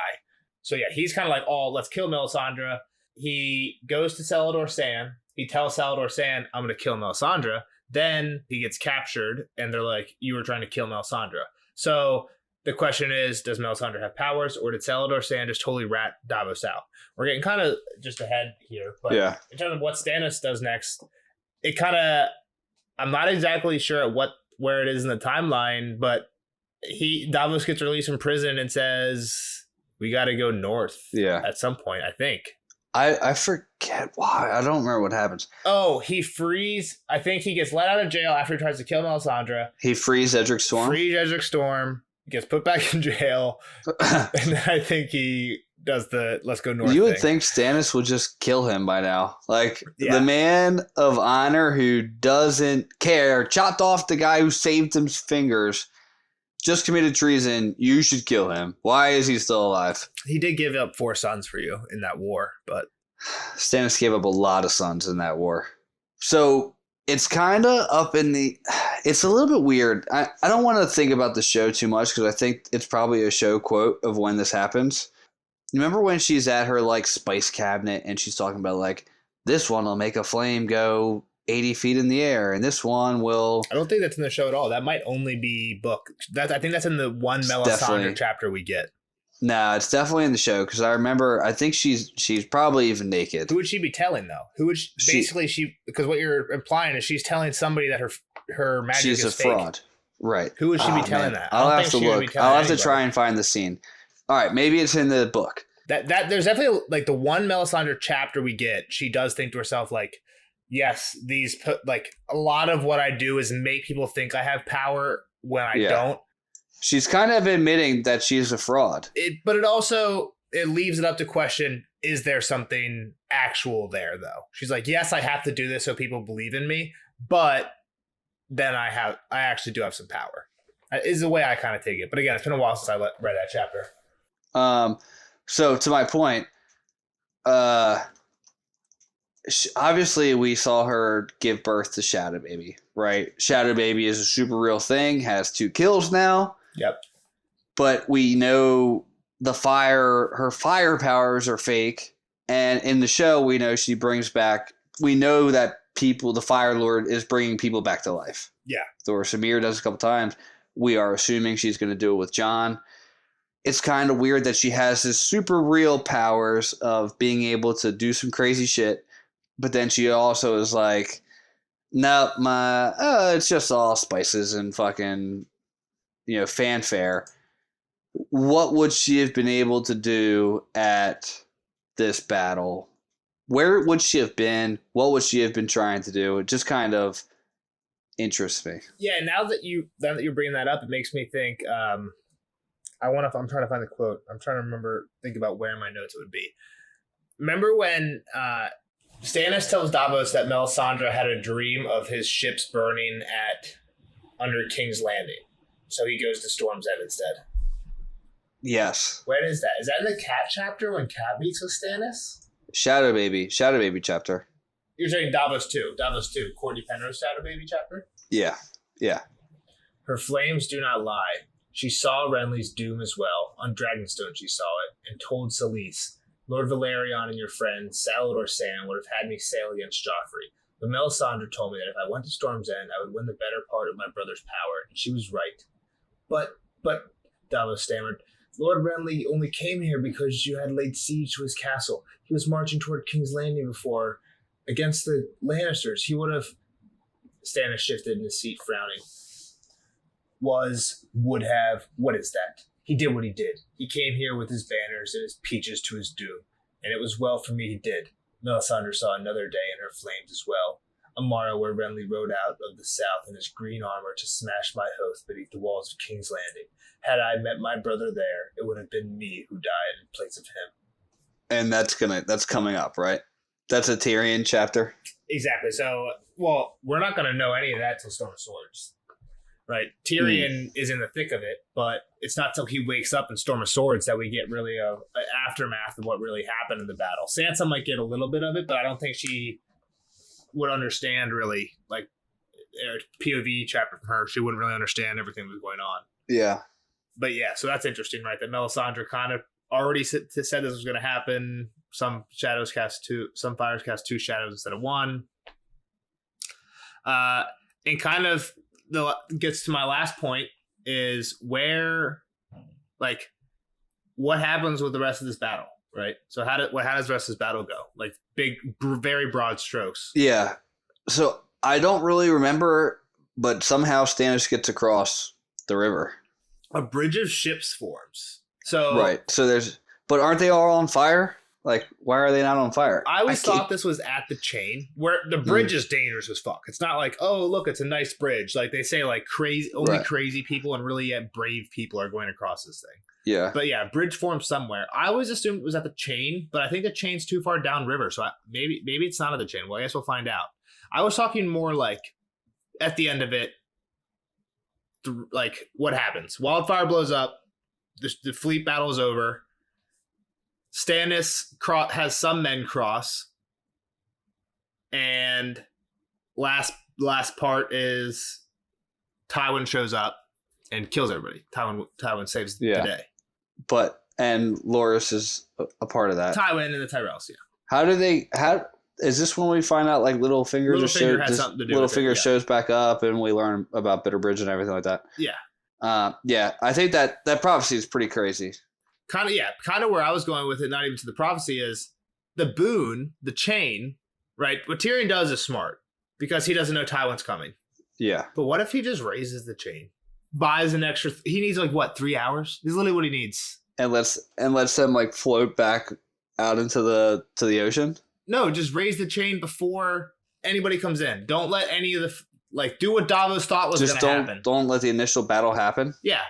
[SPEAKER 2] So he's kind of like, let's kill Melisandre. He goes to Celador Sand. He tells Celador Sand, I'm going to kill Melisandre. Then he gets captured, and they're like, you were trying to kill Melisandre. So the question is, does Melisandre have powers, or did Celador Sand just totally rat Davos out? We're getting kind of just ahead here, but in terms of what Stannis does next, it kind of, I'm not exactly sure where it is in the timeline, but Davos gets released from prison and says we got to go north.
[SPEAKER 3] Yeah.
[SPEAKER 2] At some point, I think.
[SPEAKER 3] I forget why. I don't remember what happens.
[SPEAKER 2] Oh, he frees. I think he gets let out of jail after he tries to kill Melisandre.
[SPEAKER 3] He frees Edric Storm.
[SPEAKER 2] Gets put back in jail, and I think he does the let's go north.
[SPEAKER 3] You would
[SPEAKER 2] thing.
[SPEAKER 3] think Stannis would just kill him by now. Like, the man of honor who doesn't care, chopped off the guy who saved his fingers, just committed treason. You should kill him. Why is he still alive?
[SPEAKER 2] He did give up 4 sons for you in that war, but
[SPEAKER 3] Stannis gave up a lot of sons in that war. So it's kind of up in the... It's a little bit weird. I don't want to think about the show too much because I think it's probably a show quote of when this happens. Remember when she's at her like spice cabinet and she's talking about like, this one will make a flame go 80 feet in the air and this one will...
[SPEAKER 2] I don't think that's in the show at all. That might only be book. I think that's in the one Melisandre chapter we get.
[SPEAKER 3] Nah, it's definitely in the show because I think she's probably even naked.
[SPEAKER 2] Who would she be telling though? Who would because what you're implying is she's telling somebody that her magic is fake. She's a fraud.
[SPEAKER 3] Right.
[SPEAKER 2] Who would she be telling that?
[SPEAKER 3] I'll have to look. I'll have to try and find the scene. All right, maybe it's in the book.
[SPEAKER 2] That there's definitely like the one Melisandre chapter we get. She does think to herself like, yes, a lot of what I do is make people think I have power when I don't. She's
[SPEAKER 3] kind of admitting that she's a fraud.
[SPEAKER 2] But it also leaves it up to question: is there something actual there though? She's like, yes, I have to do this so people believe in me, but then I actually do have some power. Is the way I kind of take it. But again, it's been a while since I read that chapter.
[SPEAKER 3] So to my point, obviously we saw her give birth to Shadow Baby, right? Shadow Baby is a super real thing, has 2 kills now.
[SPEAKER 2] Yep. But
[SPEAKER 3] we know her fire powers are fake. And in the show, we know we know that the Fire Lord is bringing people back to life.
[SPEAKER 2] Yeah.
[SPEAKER 3] Or Samir does a couple times. We are assuming she's going to do it with Jon. It's kind of weird that she has this super real powers of being able to do some crazy shit. But then she also is like, no, it's just all spices and fucking, fanfare. What would she have been able to do at this battle? Where would she have been? What would she have been trying to do? It just kind of interests me.
[SPEAKER 2] Yeah, now that you're bringing that up, it makes me think. I'm trying to find the quote. I'm trying to think about where in my notes it would be. Remember when Stannis tells Davos that Melisandre had a dream of his ships burning under King's Landing, so he goes to Storm's End instead.
[SPEAKER 3] Yes.
[SPEAKER 2] When is that? Is that in the Cat chapter when Cat meets with Stannis?
[SPEAKER 3] Shadow Baby chapter.
[SPEAKER 2] You're saying Davos 2, Courtney Penrose Shadow Baby chapter?
[SPEAKER 3] Yeah.
[SPEAKER 2] Her flames do not lie. She saw Renly's doom as well. On Dragonstone she saw it, and told Selyse, Lord Valerion and your friends, Salad or Sam, would have had me sail against Joffrey. But Melisandre told me that if I went to Storm's End, I would win the better part of my brother's power, and she was right. But, Davos stammered, Lord Renly only came here because you had laid siege to his castle. He was marching toward King's Landing before, against the Lannisters. He would have... Stannis shifted in his seat, frowning. Would have... What is that? He did what he did. He came here with his banners and his peaches to his doom. And it was well for me he did. Melisandre saw another day in her flames as well. A morrow where Renly rode out of the south in his green armor to smash my host beneath the walls of King's Landing. Had I met my brother there, it would have been me who died in place of him.
[SPEAKER 3] And that's coming up, right? That's a Tyrion chapter.
[SPEAKER 2] Exactly. So, we're not going to know any of that till Storm of Swords. Right? Tyrion is in the thick of it, but it's not till he wakes up in Storm of Swords that we get really an aftermath of what really happened in the battle. Sansa might get a little bit of it, but I don't think she would understand really, like, a POV chapter from her. She wouldn't really understand everything that was going on.
[SPEAKER 3] Yeah.
[SPEAKER 2] But yeah, so that's interesting, right? That Melisandre kind of already said this was going to happen. Some fires cast 2 shadows instead of 1. And kind of gets to my last point is where, like, what happens with the rest of this battle, right? So how does the rest of this battle go? Like, big, very broad strokes.
[SPEAKER 3] Yeah. So I don't really remember, but somehow Stannis gets across the river.
[SPEAKER 2] A bridge of ships forms. So
[SPEAKER 3] right. So but aren't they all on fire? Like, why are they not on fire?
[SPEAKER 2] I always thought this was at the chain, where the bridge is dangerous as fuck. It's not like, oh, look, it's a nice bridge. Like they say, like crazy people and really brave people are going across this thing.
[SPEAKER 3] Yeah.
[SPEAKER 2] But yeah, bridge formed somewhere. I always assumed it was at the chain, but I think the chain's too far downriver. So maybe it's not at the chain. Well, I guess we'll find out. I was talking more like at the end of it, like what happens? Wildfire blows up. The fleet battle is over. Stannis has some men cross. And last part is Tywin shows up and kills everybody. Tywin saves the day.
[SPEAKER 3] And Loras is a part of that.
[SPEAKER 2] Tywin and the Tyrells, yeah.
[SPEAKER 3] How is this when we find out like Littlefinger shows back up and we learn about Bitterbridge and everything like that?
[SPEAKER 2] Yeah.
[SPEAKER 3] I think that prophecy is pretty crazy.
[SPEAKER 2] Kind of where I was going with it, not even to the prophecy, is the boon, the chain, right? What Tyrion does is smart because he doesn't know Tywin's coming.
[SPEAKER 3] Yeah.
[SPEAKER 2] But what if he just raises the chain? Buys an extra he needs 3 hours? This is literally what he needs. And
[SPEAKER 3] lets them like float back out into the ocean?
[SPEAKER 2] No, just raise the chain before anybody comes in. Don't let any of the do what Davos thought was going to happen.
[SPEAKER 3] Don't let the initial battle happen.
[SPEAKER 2] Yeah.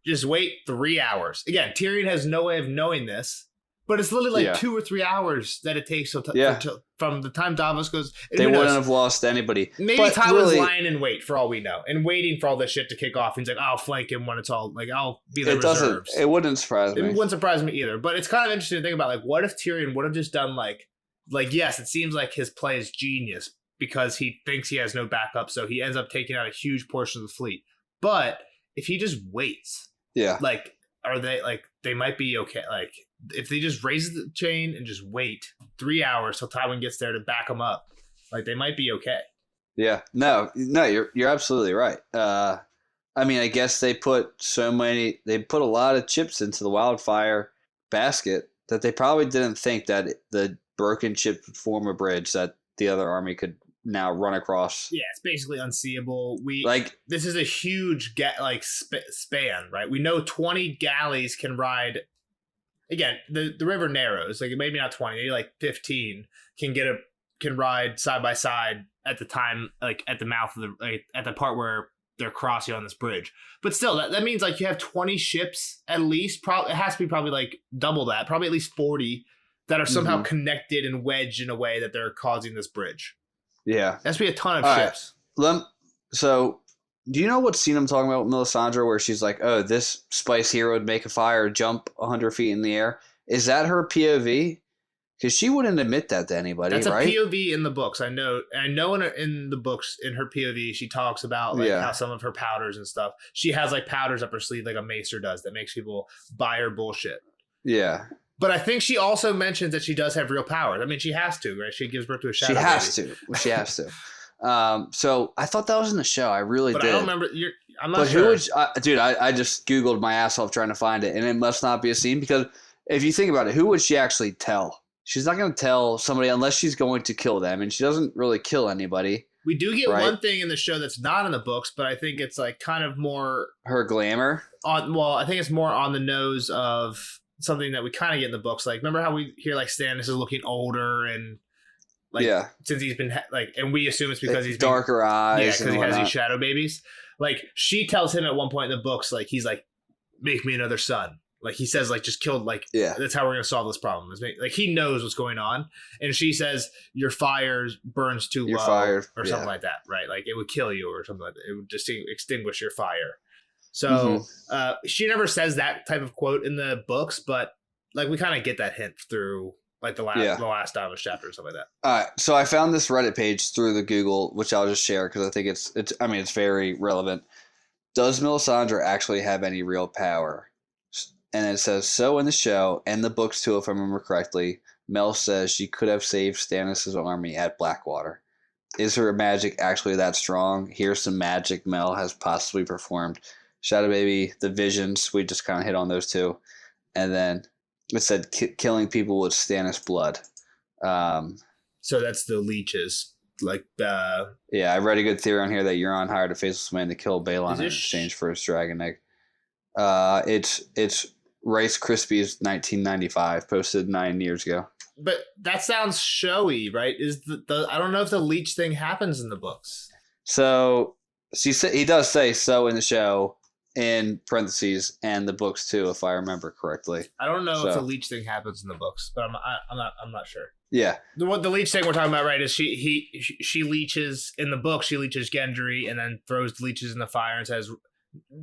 [SPEAKER 2] Just wait 3 hours. Again, Tyrion has no way of knowing this, but it's literally 2 or 3 hours that it takes from the time Davos goes.
[SPEAKER 3] They wouldn't have lost anybody.
[SPEAKER 2] Maybe Tywin's lying in wait for all we know and waiting for all this shit to kick off. He's like, I'll flank him when it's all I'll be the reserves.
[SPEAKER 3] It wouldn't surprise me.
[SPEAKER 2] It wouldn't surprise me either. But it's kind of interesting to think about what if Tyrion would have just done yes, it seems like his play is genius because he thinks he has no backup, so he ends up taking out a huge portion of the fleet. But if he just waits, are they they might be okay? If they just raise the chain and just wait 3 hours till Tywin gets there to back them up, they might be okay.
[SPEAKER 3] Yeah, no, you're absolutely right. I mean, I guess they put a lot of chips into the wildfire basket that they probably didn't think that the broken chip would form a bridge that the other army could now run across.
[SPEAKER 2] Yeah, it's basically unseeable. This is a huge span, right? We know 20 galleys can ride. Again, the river narrows. Maybe not 20, maybe 15 can ride side by side at the time, at the mouth of at the part where they're crossing on this bridge. But still, that means you have 20 ships at least. Probably it has to be probably double that. Probably at least 40 that are somehow connected and wedged in a way that they're causing this bridge.
[SPEAKER 3] Yeah.
[SPEAKER 2] That has to be a ton of ships.
[SPEAKER 3] Right. So, do you know what scene I'm talking about with Melisandre where she's like, oh, this spice hero would make a fire jump 100 feet in the air? Is that her POV? Because she wouldn't admit that to anybody,
[SPEAKER 2] That's
[SPEAKER 3] right?
[SPEAKER 2] That's a POV in the books. I know in the books, in her POV, she talks about how some of her powders and stuff. She has powders up her sleeve like a maester does that makes people buy her bullshit.
[SPEAKER 3] Yeah.
[SPEAKER 2] But I think she also mentions that she does have real powers. I mean, she has to, right? She gives birth to a shadow.
[SPEAKER 3] She has to. So I thought that was in the show. I really did.
[SPEAKER 2] But I don't remember. I'm not sure.
[SPEAKER 3] I just Googled my ass off trying to find it, and it must not be a scene because if you think about it, who would she actually tell? She's not going to tell somebody unless she's going to kill them, and she doesn't really kill anybody.
[SPEAKER 2] We do get one thing in the show that's not in the books, but I think it's kind of more
[SPEAKER 3] her glamour.
[SPEAKER 2] I think it's more on the nose of something that we kind of get in the books. Remember how we hear Stannis is looking older and since he's been and we assume it's because he's
[SPEAKER 3] darker eyes.
[SPEAKER 2] Because he has these shadow babies. She tells him at one point in the books, he's make me another son. He says, just killed, that's how we're going to solve this problem. He knows what's going on. And she says, your fire burns too low or something like that, right? It would kill you or something like that. It would just extinguish your fire. So she never says that type of quote in the books, but we kind of get that hint through the last Davos chapter or something like that.
[SPEAKER 3] All right. So I found this Reddit page through the Google, which I'll just share because I think it's very relevant. Does Melisandre actually have any real power? And it says, so in the show and the books too, if I remember correctly, Mel says she could have saved Stannis' army at Blackwater. Is her magic actually that strong? Here's some magic Mel has possibly performed. Shadow Baby, the visions, we just kind of hit on those two. And then it said killing people with Stannis blood.
[SPEAKER 2] So that's the leeches. Like
[SPEAKER 3] yeah, I read a good theory on here that Euron hired a faceless man to kill Balon in exchange for his dragon egg. It's Rice Krispies 1995, posted 9 years ago.
[SPEAKER 2] But that sounds showy, right? Is the I don't know if the leech thing happens in the books.
[SPEAKER 3] So he does say so in the show, in parentheses, and the books too, if I remember correctly.
[SPEAKER 2] I don't know if the leech thing happens in the books, but I'm not sure.
[SPEAKER 3] Yeah.
[SPEAKER 2] The leech thing we're talking about, right, is she leeches in the book. She leeches Gendry and then throws the leeches in the fire and says,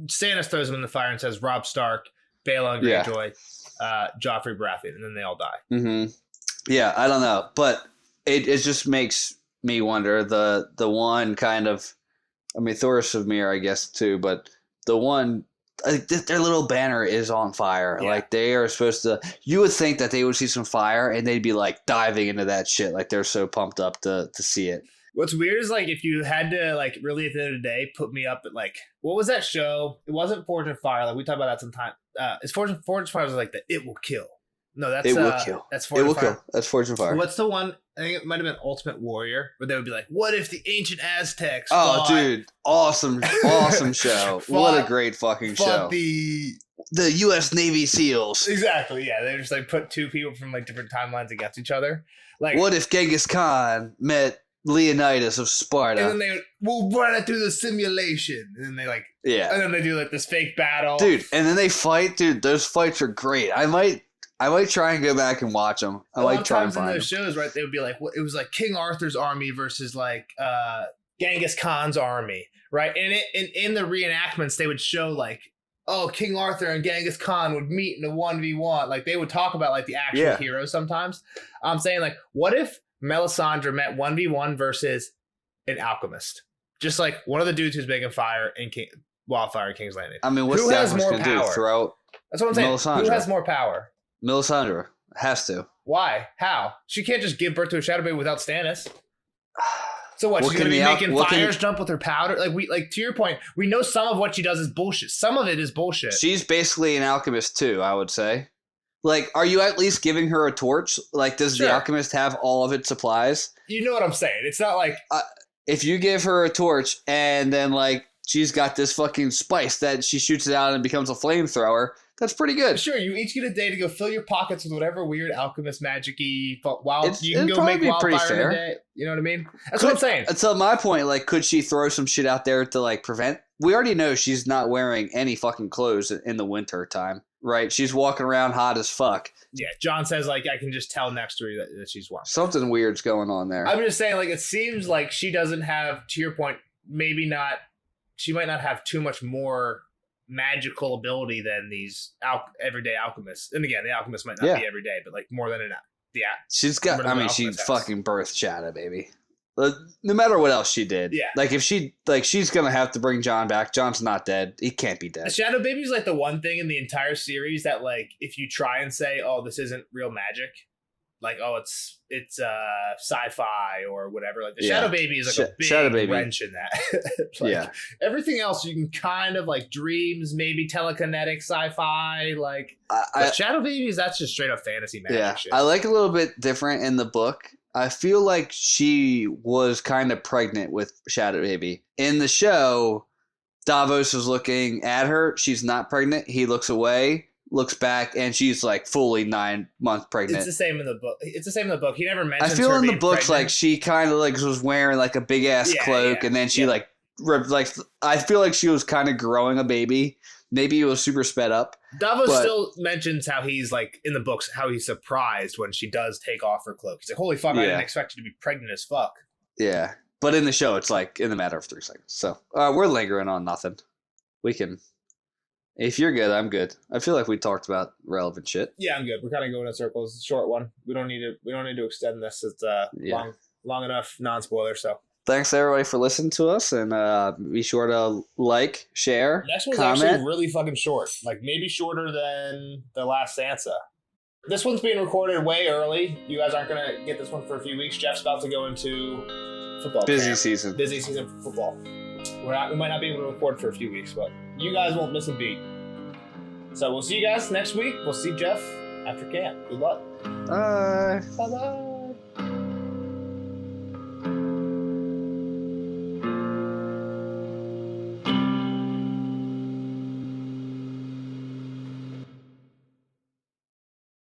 [SPEAKER 2] Stannis throws them in the fire and says, Robb Stark, Balon Greyjoy, Joffrey Baratheon, and then they all die.
[SPEAKER 3] Mm-hmm. Yeah, I don't know, but it just makes me wonder. The one kind of, I mean, Thoros of Myr, I guess too, but the one. Their little banner is on fire. Yeah. Like they are supposed to. You would think that they would see some fire and they'd be like diving into that shit. Like they're so pumped up to see it.
[SPEAKER 2] What's weird is like if you had to like really at the end of the day put me up at like what was that show? It wasn't Forge and Fire. Like we talked about that sometime. It's Forge and Fire was like the It Will Kill. No, that's
[SPEAKER 3] It Will Kill.
[SPEAKER 2] That's Forge and Fire. Kill.
[SPEAKER 3] That's Forge and Fire.
[SPEAKER 2] What's the one? I think it might have been Ultimate Warrior, where they would be like, "What if the ancient Aztecs?"
[SPEAKER 3] Oh, dude, awesome show! What a great fucking show!
[SPEAKER 2] The
[SPEAKER 3] U.S. Navy SEALs.
[SPEAKER 2] Exactly. Yeah, they just like put two people from like different timelines against each other. Like,
[SPEAKER 3] what if Genghis Khan met Leonidas of Sparta?
[SPEAKER 2] And then we'll run it through the simulation, and then they like, and then they do like this fake battle,
[SPEAKER 3] dude. And then they fight, dude. Those fights are great. I might try and go back and watch them. I might try and find them.
[SPEAKER 2] In those shows, right? They would be like, it was like King Arthur's army versus like Genghis Khan's army, right? And in the reenactments, they would show like, oh, King Arthur and Genghis Khan would meet in a 1v1. Like they would talk about like the actual heroes sometimes. I'm saying like, what if Melisandre met 1v1 versus an alchemist? Just like one of the dudes who's making fire in Wildfire in King's Landing.
[SPEAKER 3] I mean, what's the alchemist going to do? Throw
[SPEAKER 2] That's what I'm saying.
[SPEAKER 3] Melisandre.
[SPEAKER 2] Who has more power?
[SPEAKER 3] Melisandre has to.
[SPEAKER 2] Why? How? She can't just give birth to a shadow baby without Stannis. So what? She's gonna be making fires jump with her powder. Like to your point, we know some of what she does is bullshit. Some of it is bullshit.
[SPEAKER 3] She's basically an alchemist too, I would say. Like, are you at least giving her a torch? Like, does the alchemist have all of its supplies?
[SPEAKER 2] You know what I'm saying? It's not like
[SPEAKER 3] if you give her a torch and then like she's got this fucking spice that she shoots it out and becomes a flamethrower. That's pretty good.
[SPEAKER 2] Sure, you each get a day to go fill your pockets with whatever weird alchemist magic-y you can go make wildfire in a day. You know what I mean? That's what I'm saying.
[SPEAKER 3] So my point, like, could she throw some shit out there to like prevent? We already know she's not wearing any fucking clothes in the winter time, right? She's walking around hot as fuck.
[SPEAKER 2] Yeah, John says like I can just tell next to her that she's warm.
[SPEAKER 3] Something weird's going on there.
[SPEAKER 2] I'm just saying, like, it seems like she doesn't have, to your point, maybe not. She might not have too much more magical ability than these everyday alchemists. And again, the alchemist might not be every day, but like more than
[SPEAKER 3] she's got. I mean, she fucking birthed Shadow Baby. No matter what else she did, like if she's gonna have to bring Jon back. Jon's not dead. He can't be dead.
[SPEAKER 2] The Shadow Baby is like the one thing in the entire series that like if you try and say, oh, this isn't real magic, like, oh, it's sci-fi or whatever. Like the Shadow Baby is like a big wrench in that. Like, everything else you can kind of like dreams, maybe telekinetic sci-fi. Like Shadow Babies, that's just straight up fantasy magic shit.
[SPEAKER 3] I like a little bit different in the book. I feel like she was kind of pregnant with Shadow Baby. In the show, Davos is looking at her. She's not pregnant. He looks away. Looks back and she's like fully 9 months pregnant.
[SPEAKER 2] It's the same in the book. He never mentions.
[SPEAKER 3] I feel
[SPEAKER 2] her
[SPEAKER 3] in the
[SPEAKER 2] being
[SPEAKER 3] books
[SPEAKER 2] pregnant.
[SPEAKER 3] Like she kind of like was wearing like a big ass cloak and then she like I feel like she was kind of growing a baby. Maybe it was super sped up.
[SPEAKER 2] Davos still mentions how he's like in the books how he's surprised when she does take off her cloak. He's like, holy fuck, I didn't expect you to be pregnant as fuck.
[SPEAKER 3] Yeah, but in the show it's like in the matter of 3 seconds. So we're lingering on nothing. We can. If you're good, I'm good. I feel like we talked about relevant shit.
[SPEAKER 2] Yeah, I'm good. We're kind of going in circles. It's a short one. We don't need to extend this. It's long enough non-spoiler. So
[SPEAKER 3] thanks everybody for listening to us, and be sure to like, share,
[SPEAKER 2] next one's
[SPEAKER 3] comment.
[SPEAKER 2] Actually really fucking short. Like maybe shorter than the last Sansa. This one's being recorded way early. You guys aren't gonna get this one for a few weeks. Jeff's about to go into football.
[SPEAKER 3] Busy season
[SPEAKER 2] for football. We might not be able to record for a few weeks, but you guys won't miss a beat. So we'll see you guys next week. We'll see Jeff after camp. Good luck.
[SPEAKER 3] Bye.
[SPEAKER 2] Bye-bye.